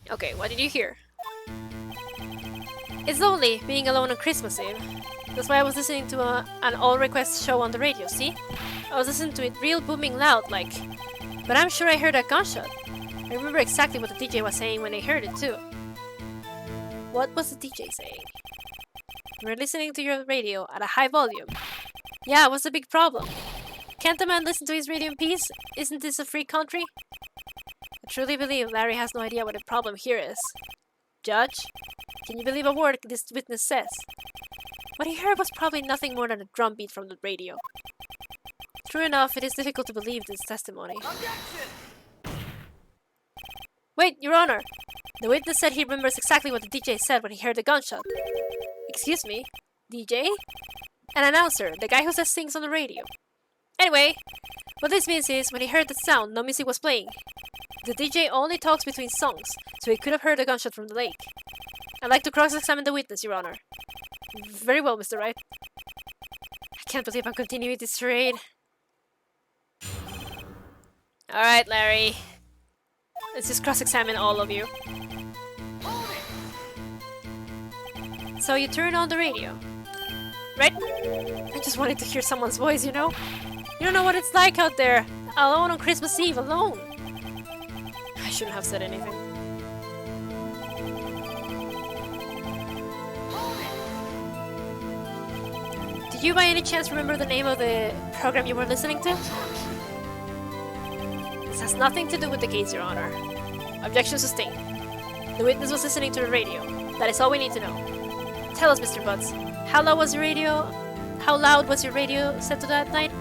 Okay, what did you hear? It's lonely being alone on Christmas Eve. That's why I was listening to an all-request show on the radio, see? I was listening to it real booming loud, like... But I'm sure I heard a gunshot. I remember exactly what the DJ was saying when I heard it, too. What was the DJ saying? You were listening to your radio at a high volume. Yeah, what's the big problem? Can't the man listen to his radio in peace? Isn't this a free country? I truly believe Larry has no idea what the problem here is. Judge, can you believe a word this witness says? What he heard was probably nothing more than a drumbeat from the radio. True enough, it is difficult to believe this testimony. Objection! Wait, Your Honor! The witness said he remembers exactly what the DJ said when he heard the gunshot. Excuse me? DJ? An announcer, the guy who says things on the radio. Anyway, what this means is, when he heard the sound, no music was playing. The DJ only talks between songs, so he could have heard a gunshot from the lake. I'd like to cross-examine the witness, Your Honor. Very well, Mr. Wright. I can't believe I'm continuing this charade. Alright, Larry. Let's just cross-examine all of you. So you turn on the radio, right? I just wanted to hear someone's voice, you know? You don't know what it's like out there, alone on Christmas Eve, alone. I shouldn't have said anything. Did you by any chance remember the name of the program you were listening to? This has nothing to do with the case, Your Honor. Objection sustained. The witness was listening to the radio. That is all we need to know. Tell us, Mr. Butts, how loud was your radio set to that night?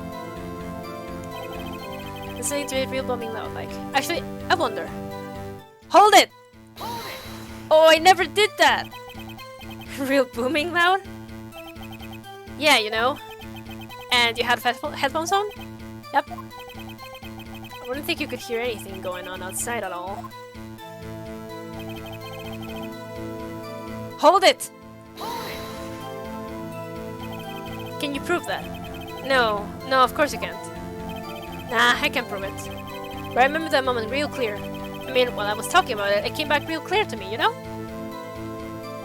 Listening to it real booming loud, like. Actually, I wonder. Hold it! Oh, I never did that! Real booming loud? Yeah, you know. And you had headphones on? Yep. I wouldn't think you could hear anything going on outside at all. Hold it! Can you prove that? No, of course you can't. Nah, I can't prove it. But I remember that moment real clear. I mean, while I was talking about it, it came back real clear to me, you know?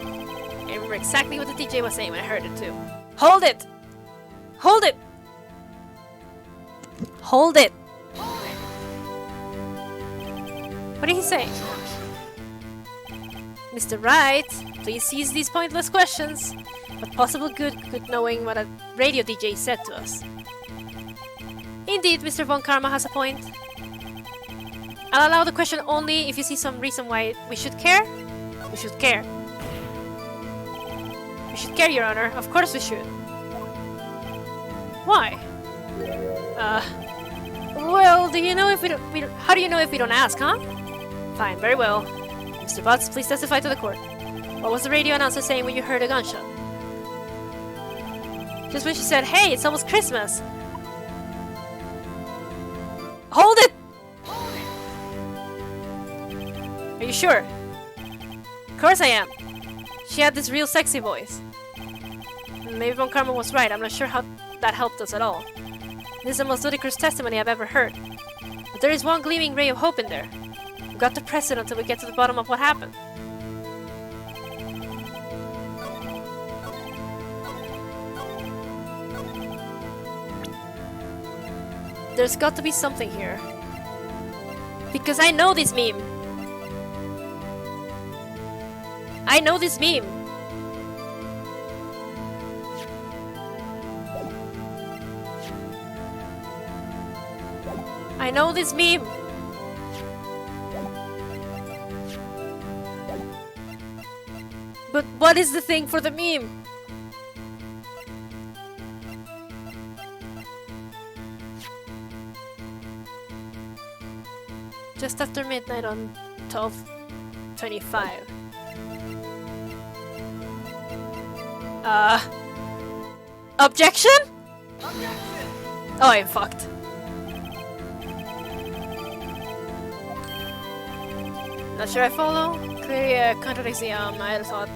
I remember exactly what the DJ was saying when I heard it too. Hold it! Hold it! Hold it! What did he say? Mr. Wright, please cease these pointless questions. What possible good could knowing what a radio DJ said to us? Indeed, Mr. Von Karma has a point. I'll allow the question only if you see some reason why we should care. We should care. We should care, Your Honor. Of course we should. Why? Well, do you know if we don't, how do you know if we don't ask, huh? Fine, very well. Mr. Butts, please testify to the court. What was the radio announcer saying when you heard a gunshot? Just when she said, hey, it's almost Christmas. Hold it! Are you sure? Of course I am. She had this real sexy voice. Maybe Von Karma was right. I'm not sure how that helped us at all. This is the most ludicrous testimony I've ever heard. But there is one gleaming ray of hope in there. We've got to press it until we get to the bottom of what happened. There's got to be something here. Because I know this meme. I know this meme. I know this meme. But what is the thing for the meme? Just after midnight on 12/25. Objection? Oh, I'm fucked. Not sure I follow. Clearly contradicts the I thought.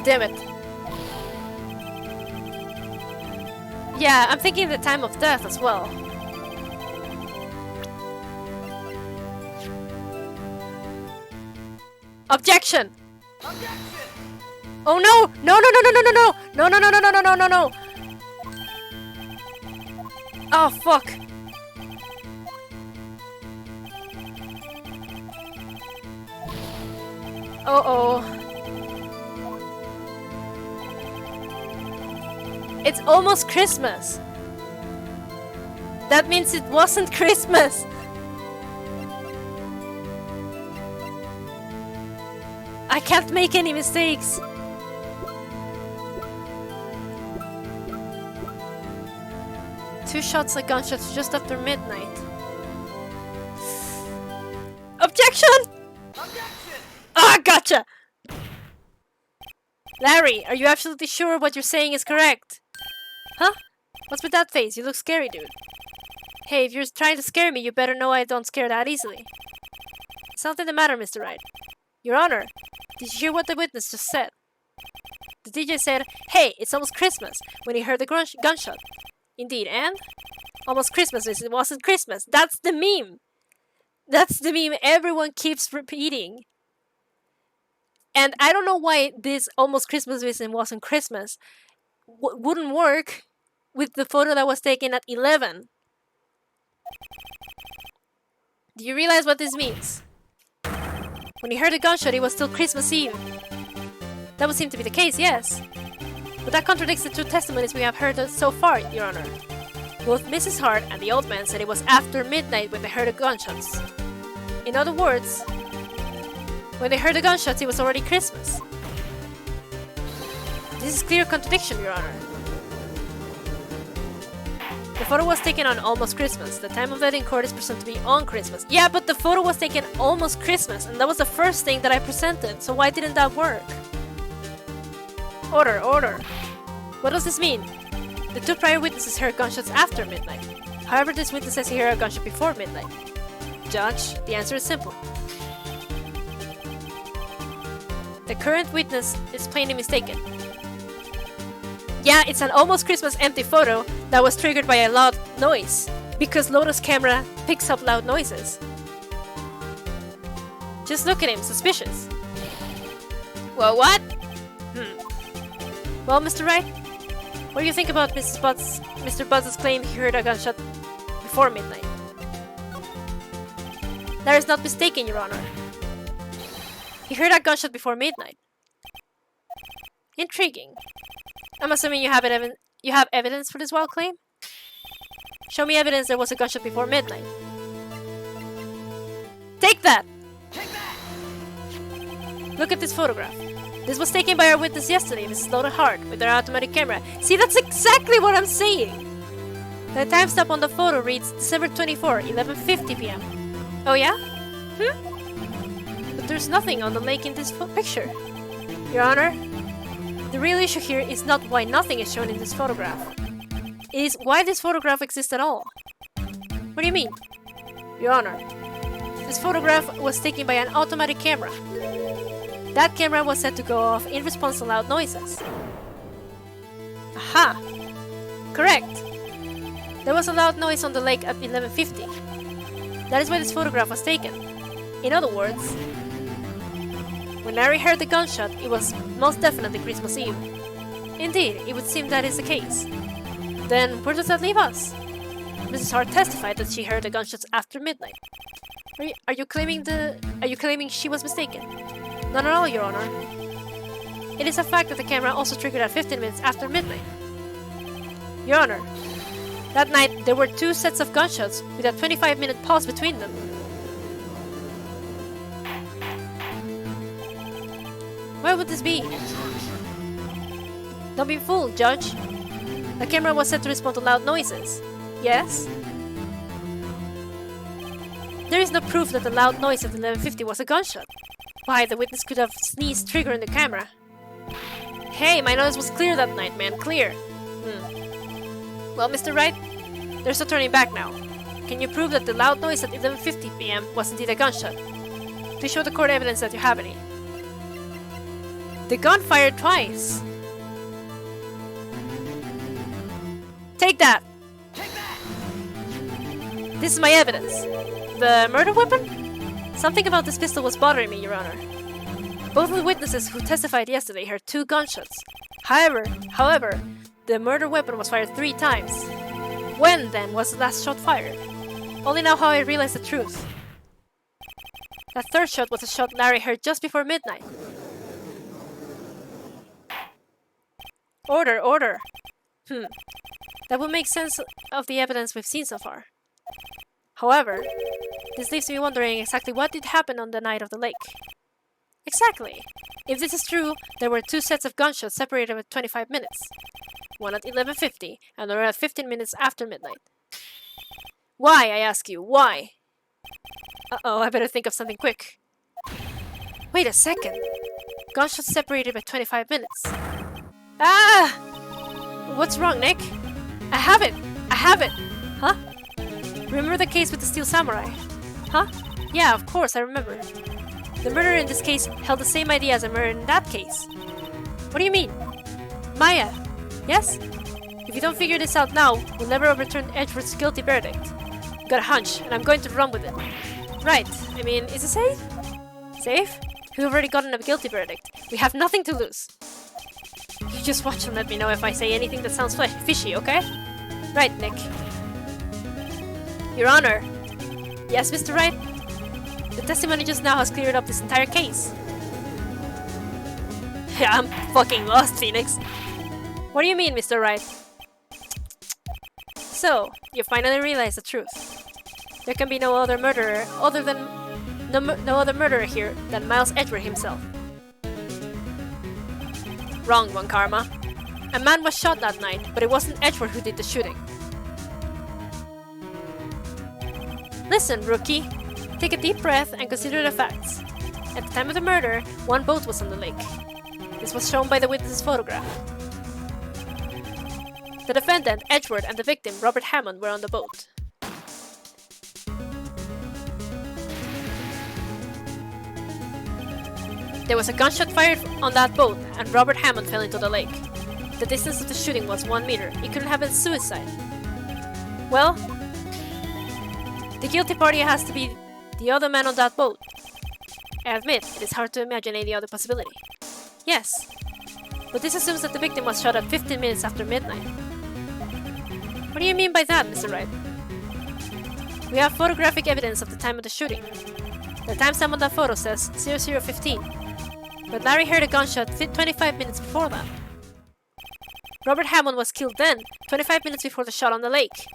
Damn it. Yeah, I'm thinking the time of death as well. Objection! Oh no! No! No! No! No! No! No! No! No! No! No! No! No! No! No! Oh fuck! Uh-oh. It's almost Christmas. That means it wasn't Christmas. I can't make any mistakes. Two shots like gunshots just after midnight. Objection! Objection! Ah, gotcha! Larry, are you absolutely sure what you're saying is correct? Huh? What's with that face? You look scary, dude. Hey, if you're trying to scare me, you better know I don't scare that easily. Something the matter, Mr. Wright. Your Honor, did you hear what the witness just said? The DJ said, "Hey, it's almost Christmas," when he heard the gunshot. Indeed, and? Almost Christmas is it wasn't Christmas. That's the meme! That's the meme everyone keeps repeating. And I don't know why this almost Christmas vision wasn't Christmas. Wouldn't work with the photo that was taken at 11. Do you realize what this means? When he heard the gunshot, it was still Christmas Eve. That would seem to be the case, yes. But that contradicts the two testimonies we have heard so far, Your Honor. Both Mrs. Hart and the old man said it was after midnight when they heard the gunshots. In other words, when they heard the gunshots, it was already Christmas. This is clear contradiction, Your Honor. The photo was taken on almost Christmas. The time of death in court is presumed to be on Christmas. Yeah, but the photo was taken almost Christmas, and that was the first thing that I presented, so why didn't that work? Order, order. What does this mean? The two prior witnesses heard gunshots after midnight. However, this witness says he heard a gunshot before midnight. Judge, the answer is simple. The current witness is plainly mistaken. Yeah, it's an almost Christmas empty photo that was triggered by a loud noise, because Lotta's camera picks up loud noises. Just look at him, suspicious. Well, what? Well, Mr. Wright, what do you think about Mr. Buzz's claim he heard a gunshot before midnight? That is not mistaken, Your Honor. He heard a gunshot before midnight. Intriguing. I'm assuming you have evidence for this wild claim? Show me evidence there was a gunshot before midnight. Take that! Take that! Look at this photograph. This was taken by our witness yesterday, Mrs. Lotta Hart, with her automatic camera. See, that's exactly what I'm saying! The timestamp on the photo reads December 24, 11:50 p.m. Oh yeah? But there's nothing on the lake in this picture. Your Honor, the real issue here is not why nothing is shown in this photograph. It is why this photograph exists at all. What do you mean? Your Honor, this photograph was taken by an automatic camera. That camera was set to go off in response to loud noises. Aha! Correct! There was a loud noise on the lake at 11:50. That is why this photograph was taken. In other words, when Larry heard the gunshot, it was most definitely Christmas Eve. Indeed, it would seem that is the case. Then, where does that leave us? Mrs. Hart testified that she heard the gunshots after midnight. Are you claiming she was mistaken? Not at all, Your Honor. It is a fact that the camera also triggered at 15 minutes after midnight. Your Honor, that night there were two sets of gunshots with a 25-minute pause between them. Why would this be? Don't be fooled, Judge. The camera was set to respond to loud noises. Yes? There is no proof that the loud noise at 11:50 was a gunshot. Why, the witness could have sneezed, triggering the camera. Hey, my nose was clear that night, man, clear. Well, Mr. Wright, there's no turning back now. Can you prove that the loud noise at 11:50 p.m. was indeed a gunshot? Please show the court evidence that you have any. The gun fired twice. Take that! Take that! This is my evidence. The murder weapon? Something about this pistol was bothering me, Your Honor. Both of the witnesses who testified yesterday heard two gunshots. However, the murder weapon was fired 3 times. When, then, was the last shot fired? Only now how I realize the truth. That third shot was a shot Larry heard just before midnight. Order, order. That would make sense of the evidence we've seen so far. However, this leaves me wondering exactly what did happen on the night of the lake. Exactly. If this is true, there were 2 sets of gunshots separated with 25 minutes. One at 11:50 and another at 15 minutes after midnight. Why, I ask you, why? Uh-oh, I better think of something quick. Wait a second. Gunshot separated by 25 minutes. Ah! What's wrong, Nick? I have it! I have it! Huh? Remember the case with the Steel Samurai? Huh? Yeah, of course, I remember. The murderer in this case held the same idea as the murderer in that case. What do you mean? Maya, yes? If you don't figure this out now, we'll never overturn Edgeworth's guilty verdict. I've got a hunch, and I'm going to run with it. Right, I mean, is it safe? Safe? We've already gotten a guilty verdict. We have nothing to lose. You just watch and let me know if I say anything that sounds fishy, okay? Right, Nick. Your Honor. Yes, Mr. Wright? The testimony just now has cleared up this entire case. Yeah, I'm fucking lost, Phoenix. What do you mean, Mr. Wright? So, you finally realize the truth. There can be no other murderer other than no other murderer here than Miles Edgeworth himself. Wrong, Von Karma. A man was shot that night, but it wasn't Edgeworth who did the shooting. Listen, rookie. Take a deep breath and consider the facts. At the time of the murder, one boat was on the lake. This was shown by the witness's photograph. The defendant, Edgeworth, and the victim, Robert Hammond, were on the boat. There was a gunshot fired on that boat, and Robert Hammond fell into the lake. The distance of the shooting was 1 meter. It couldn't have been suicide. Well, the guilty party has to be the other man on that boat. I admit, it is hard to imagine any other possibility. Yes, but this assumes that the victim was shot at 15 minutes after midnight. What do you mean by that, Mr. Wright? We have photographic evidence of the time of the shooting. The timestamp on that photo says 00:15. But Larry heard a gunshot 25 minutes before that. Robert Hammond was killed then, 25 minutes before the shot on the lake.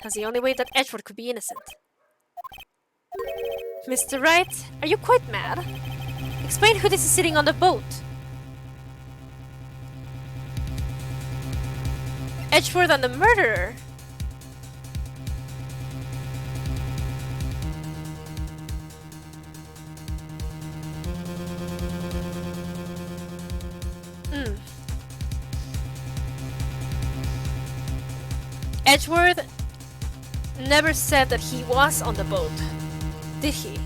That's the only way that Edgeworth could be innocent. Mr. Wright, are you quite mad? Explain who this is sitting on the boat. Edgeworth and the murderer? Edgeworth never said that he was on the boat, did he?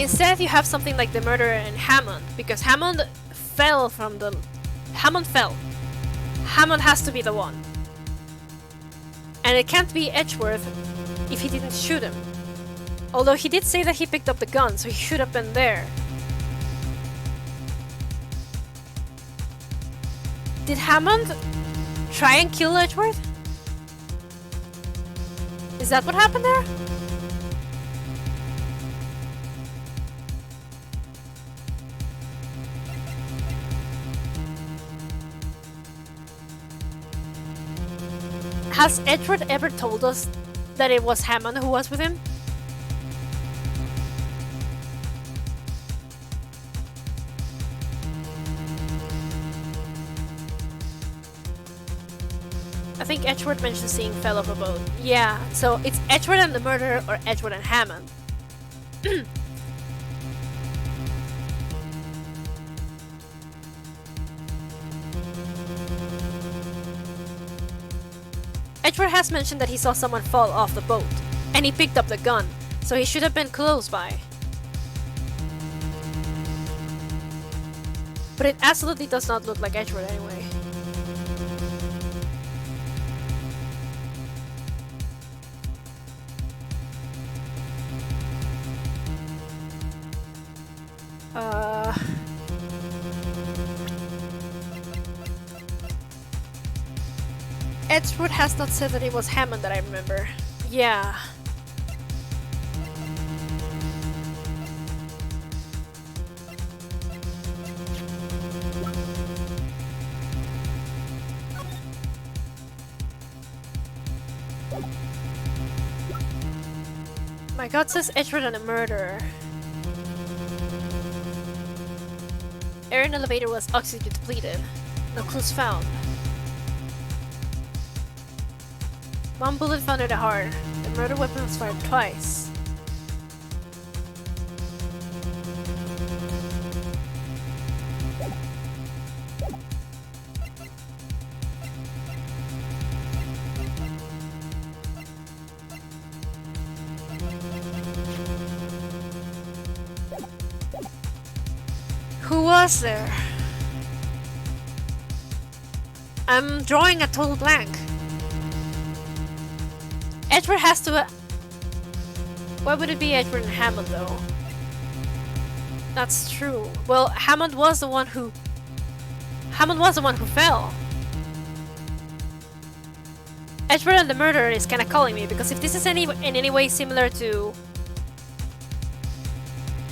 Instead, you have something like the murderer and Hammond, because Hammond fell. Hammond has to be the one. And it can't be Edgeworth if he didn't shoot him. Although he did say that he picked up the gun, so he should have been there. Did Hammond try and kill Edgeworth? Is that what happened there? Has Edgeworth ever told us that it was Hammond who was with him? I think Edgeworth mentioned seeing fell off a boat. Yeah, so it's Edgeworth and the murderer or Edgeworth and Hammond. Edgeworth has mentioned that he saw someone fall off the boat, and he picked up the gun, so he should have been close by. But it absolutely does not look like Edgeworth anyway. Edgeworth has not said that it was Hammond that I remember. Yeah. My god says Edgeworth and a murderer. Air in elevator was oxygen depleted. No clues found. One bullet found in the heart. The murder weapon was fired twice. Who was there? I'm drawing a total blank. Edward has to... Why would it be Edward and Hammond though? That's true. Well, Hammond was the one who fell. Edward and the murderer is kinda calling me, because if this is in any way similar to...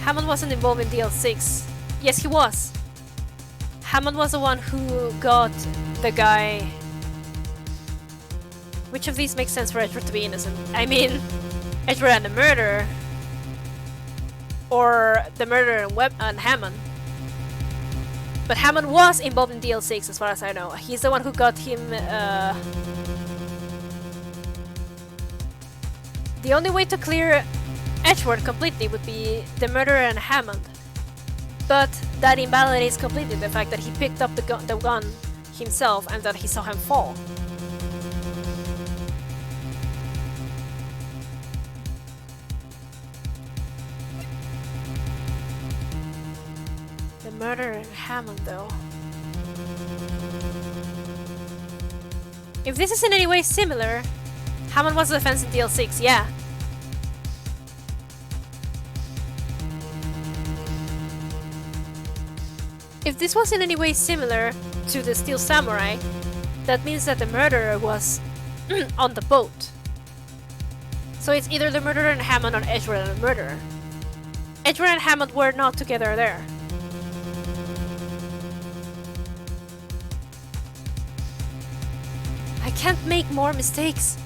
Hammond wasn't involved in DL6. Yes, he was. Hammond was the one who got the guy... Which of these makes sense for Edward to be innocent? I mean, Edward and the murderer, or the murderer and Hammond. But Hammond was involved in DL6 as far as I know. He's the one who got him... The only way to clear Edward completely would be the murderer and Hammond. But that invalidates completely the fact that he picked up the gun himself and that he saw him fall. The murderer and Hammond, though. If this is in any way similar, Hammond was the defense in DL6, yeah. If this was in any way similar to the Steel Samurai, that means that the murderer was on the boat. So it's either the murderer and Hammond or Edward and the murderer. Edward and Hammond were not together there. I can't make more mistakes.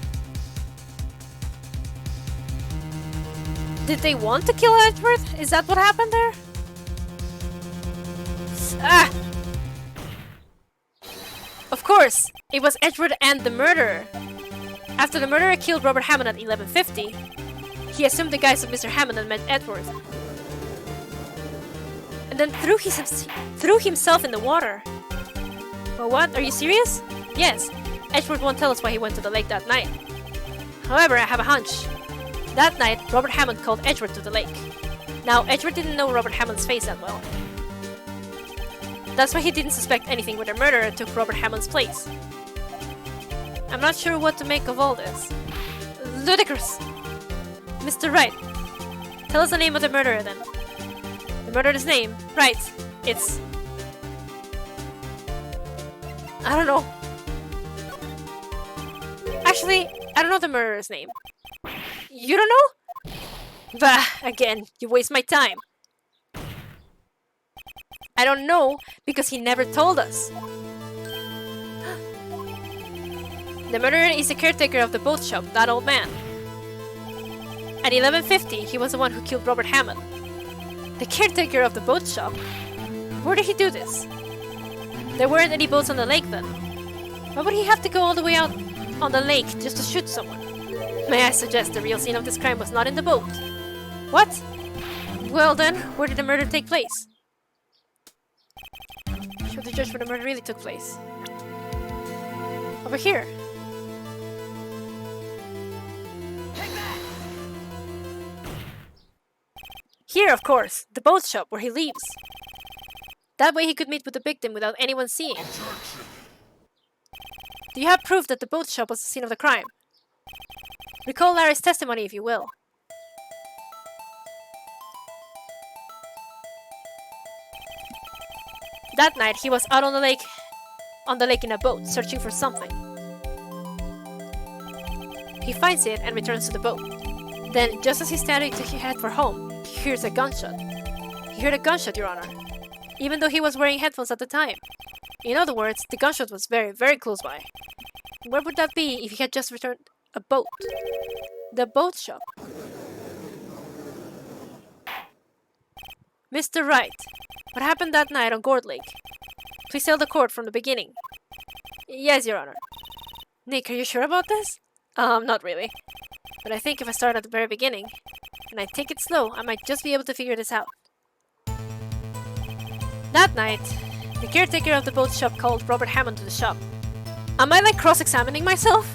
Did they want to kill Edward? Is that what happened there? Ah! Of course, it was Edward and the murderer. After the murderer killed Robert Hammond at 11:50, he assumed the guise of Mr. Hammond and met Edward. And then threw himself in the water. Well, what? Are you serious? Yes. Edward won't tell us why he went to the lake that night. However, I have a hunch. That night, Robert Hammond called Edward to the lake. Now, Edward didn't know Robert Hammond's face that well. That's why he didn't suspect anything when the murderer took Robert Hammond's place. I'm not sure what to make of all this. Ludicrous! Mr. Wright, tell us the name of the murderer then. The murderer's name? Right. It's... I don't know. Actually, I don't know the murderer's name. You don't know? Bah, again, you waste my time. I don't know because he never told us. The murderer is the caretaker of the boat shop, that old man. At 11:50, he was the one who killed Robert Hammond. The caretaker of the boat shop? Where did he do this? There weren't any boats on the lake then. Why would he have to go all the way out on the lake just to shoot someone? May I suggest the real scene of this crime was not in the boat? What? Well then, where did the murder take place? Show the judge where the murder really took place. Over here. Take that! Here, of course, the boat shop where he leaves. That way he could meet with the victim without anyone seeing. Objection. Do you have proof that the boat shop was the scene of the crime? Recall Larry's testimony if you will. That night he was out on the lake in a boat, searching for something. He finds it and returns to the boat. Then, just as he's starting to head for home, he hears a gunshot. He heard a gunshot, Your Honor, even though he was wearing headphones at the time. In other words, the gunshot was very, very close by. Where would that be if he had just returned a boat? The boat shop. Mr. Wright, what happened that night on Gourd Lake? Please tell the court from the beginning. Yes, Your Honor. Nick, are you sure about this? Not really. But I think if I start at the very beginning, and I take it slow, I might just be able to figure this out. That night, the caretaker of the boat shop called Robert Hammond to the shop. Am I like cross-examining myself?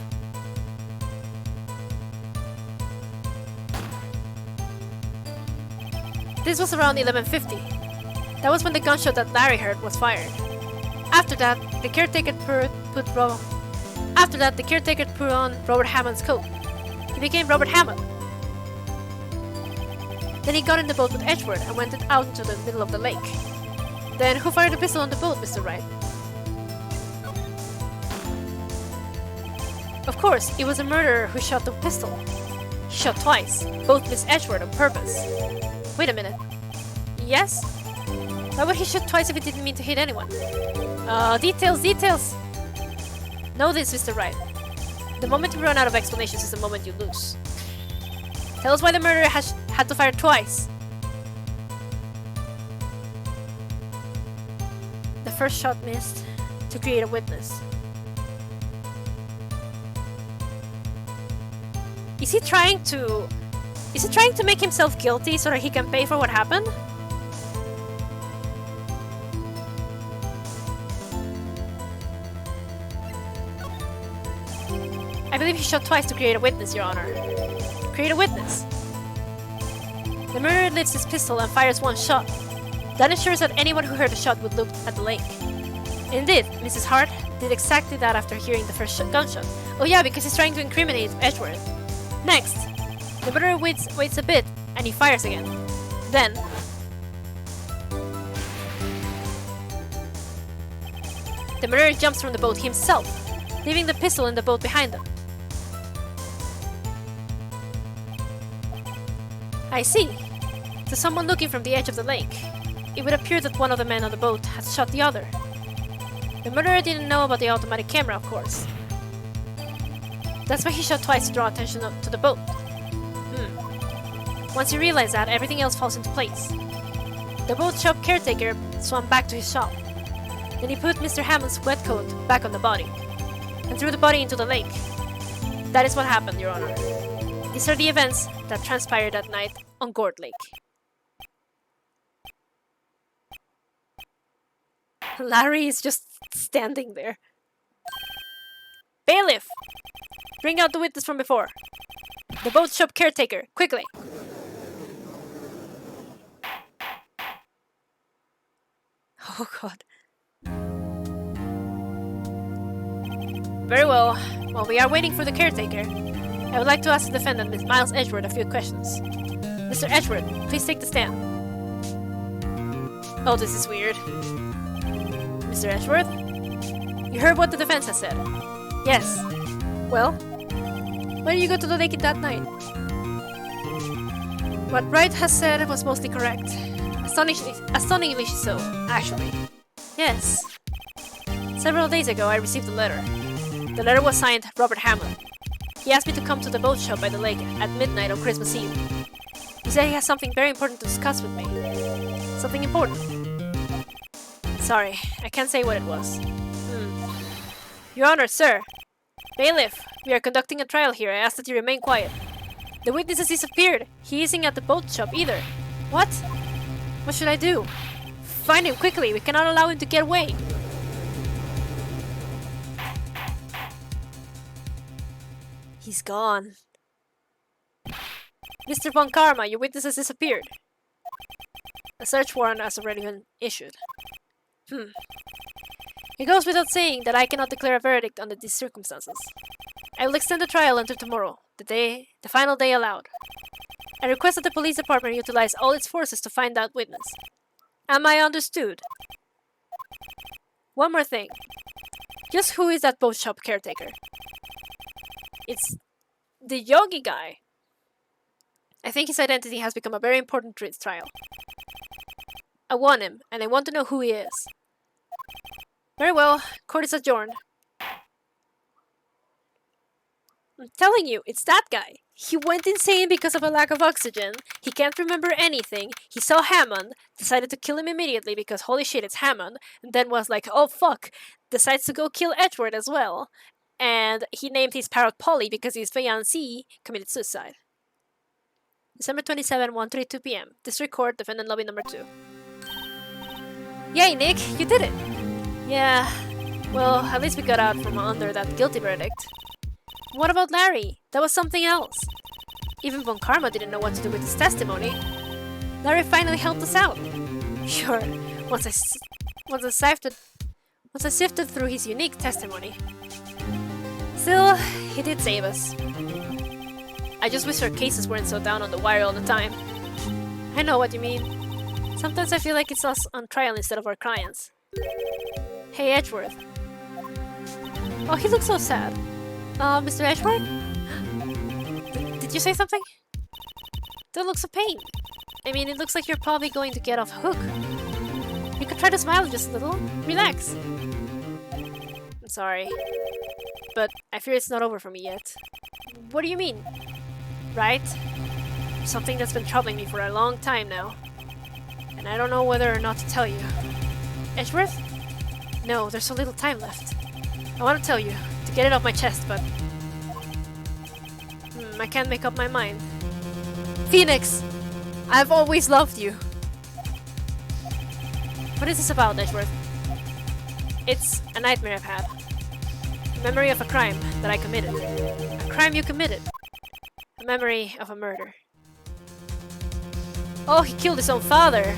This was around 11:50. That was when the gunshot that Larry heard was fired. After that, the caretaker put on Robert Hammond's coat. He became Robert Hammond. Then he got in the boat with Edgeworth and went out into the middle of the lake. Then who fired the pistol on the boat, Mr. Wright? Of course, it was a murderer who shot the pistol. He shot twice, both Miss Edgeworth on purpose. Wait a minute. Yes? Why would he shoot twice if he didn't mean to hit anyone? Details! Know this, Mr. Wright. The moment you run out of explanations is the moment you lose. Tell us why the murderer had to fire twice. The first shot missed to create a witness. Is he trying to make himself guilty so that he can pay for what happened? I believe he shot twice to create a witness, Your Honor. Create a witness. The murderer lifts his pistol and fires one shot. That ensures that anyone who heard the shot would look at the lake. Indeed, Mrs. Hart did exactly that after hearing the first gunshot. Oh yeah, because he's trying to incriminate Edgeworth. Next, the murderer waits a bit, and he fires again. Then, the murderer jumps from the boat himself, leaving the pistol in the boat behind him. I see. To someone looking from the edge of the lake, it would appear that one of the men on the boat had shot the other. The murderer didn't know about the automatic camera, of course. That's why he shot twice to draw attention to the boat. Once he realized that, everything else falls into place. The boat shop caretaker swam back to his shop. Then he put Mr. Hammond's wet coat back on the body, and threw the body into the lake. That is what happened, Your Honor. These are the events that transpired that night on Gourd Lake. Larry is just standing there. Bailiff! Bring out the witness from before. The boat shop caretaker, quickly! Oh god. Very well. While we are waiting for the caretaker, I would like to ask the defendant, Ms. Miles Edgeworth, a few questions. Mr. Edgeworth, please take the stand. Oh, this is weird. Mr. Edgeworth? You heard what the defense has said? Yes. Well? Why did you go to the lake that night? What Wright has said was mostly correct. Astonishingly so, actually. Yes. Several days ago, I received a letter. The letter was signed Robert Hammond. He asked me to come to the boat shop by the lake at midnight on Christmas Eve. He said he has something very important to discuss with me. Something important. Sorry, I can't say what it was. Your Honor, sir. Bailiff, we are conducting a trial here. I ask that you remain quiet. The witness has disappeared. He isn't at the boat shop either. What? What should I do? Find him quickly. We cannot allow him to get away. He's gone. Mr. Von Karma, your witness has disappeared. A search warrant has already been issued. It goes without saying that I cannot declare a verdict under these circumstances. I will extend the trial until tomorrow, the final day allowed. I request that the police department utilize all its forces to find that witness. Am I understood? One more thing. Just who is that boat shop caretaker? It's the Yogi guy. I think his identity has become a very important to this trial. I want him, and I want to know who he is. Very well, court is adjourned. I'm telling you, it's that guy. He went insane because of a lack of oxygen. He can't remember anything. He saw Hammond, decided to kill him immediately because holy shit, it's Hammond, and then was like, oh fuck, decides to go kill Edgeworth as well. and he named his parrot Polly because his fiancée committed suicide. December 27, 1:32 p.m. District Court, defendant lobby number 2. Yay, Nick, you did it! Yeah, well, at least we got out from under that guilty verdict. What about Larry? That was something else. Even Von Karma didn't know what to do with his testimony. Larry finally helped us out. Sure, once I sifted through his unique testimony. Still, he did save us. I just wish our cases weren't so down on the wire all the time. I know what you mean. Sometimes I feel like it's us on trial instead of our clients. Hey, Edgeworth. Oh, he looks so sad. Mr. Edgeworth? Did you say something? Don't look so pained. I mean, it looks like you're probably going to get off hook. You could try to smile just a little. Relax. I'm sorry, but I fear it's not over for me yet. What do you mean? Right? Something that's been troubling me for a long time now. And I don't know whether or not to tell you. Edgeworth? No, there's so little time left. I want to tell you, to get it off my chest, but... I can't make up my mind. Phoenix! I've always loved you. What is this about, Edgeworth? It's a nightmare I've had. A memory of a crime that I committed. A crime you committed. A memory of a murder. Oh, he killed his own father!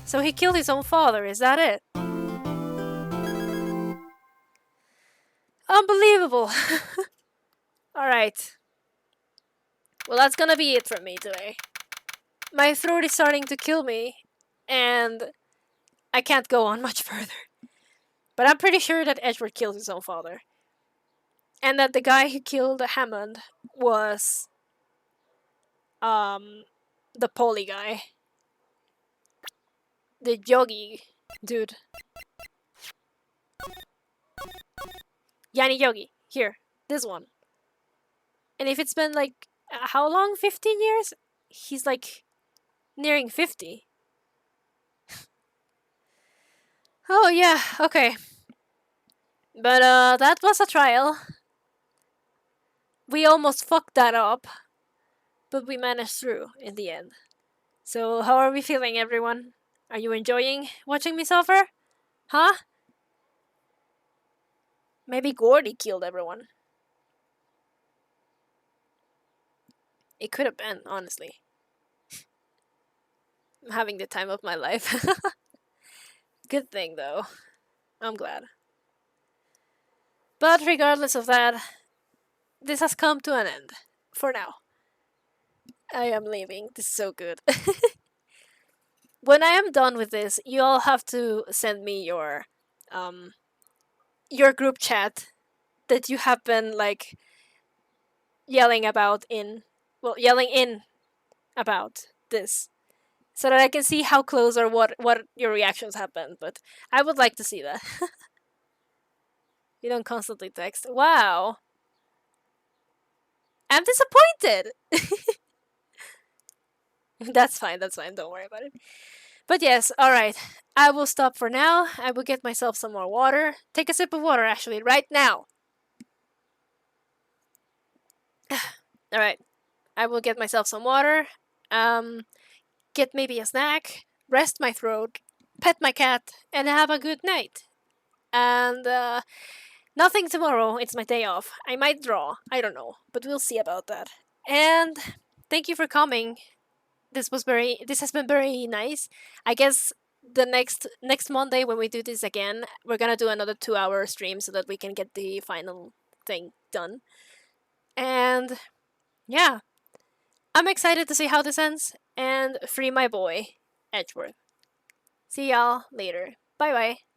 So he killed his own father, is that it? Unbelievable! Alright. Well, that's gonna be it from me today. My throat is starting to kill me, and I can't go on much further. But I'm pretty sure that Edgeworth killed his own father. And that the guy who killed Hammond was... the Polly guy. The Yogi dude. Yanni Yogi. Here. This one. And if it's been like... how long? 15 years? He's like... nearing 50. Oh yeah, okay. But that was a trial. We almost fucked that up. But we managed through in the end. So how are we feeling, everyone? Are you enjoying watching me suffer? Huh? Maybe Gordy killed everyone. It could have been, honestly. I'm having the time of my life. Good thing, though. I'm glad. But regardless of that, this has come to an end. For now. I am leaving. This is so good. When I am done with this, you all have to send me your group chat that you have been, like, yelling in about this. So that I can see how close or what your reactions have been. But I would like to see that. You don't constantly text. Wow. I'm disappointed. That's fine, don't worry about it. But yes, alright. I will stop for now. I will get myself some more water. Take a sip of water, actually, right now. Alright. I will get myself some water. Get maybe a snack. Rest my throat. Pet my cat. And have a good night. And, nothing tomorrow. It's my day off. I might draw. I don't know. But we'll see about that. And thank you for coming. This has been very nice. I guess the next Monday when we do this again, we're gonna do another 2-hour stream so that we can get the final thing done. And yeah, I'm excited to see how this ends and free my boy, Edgeworth. See y'all later. Bye bye.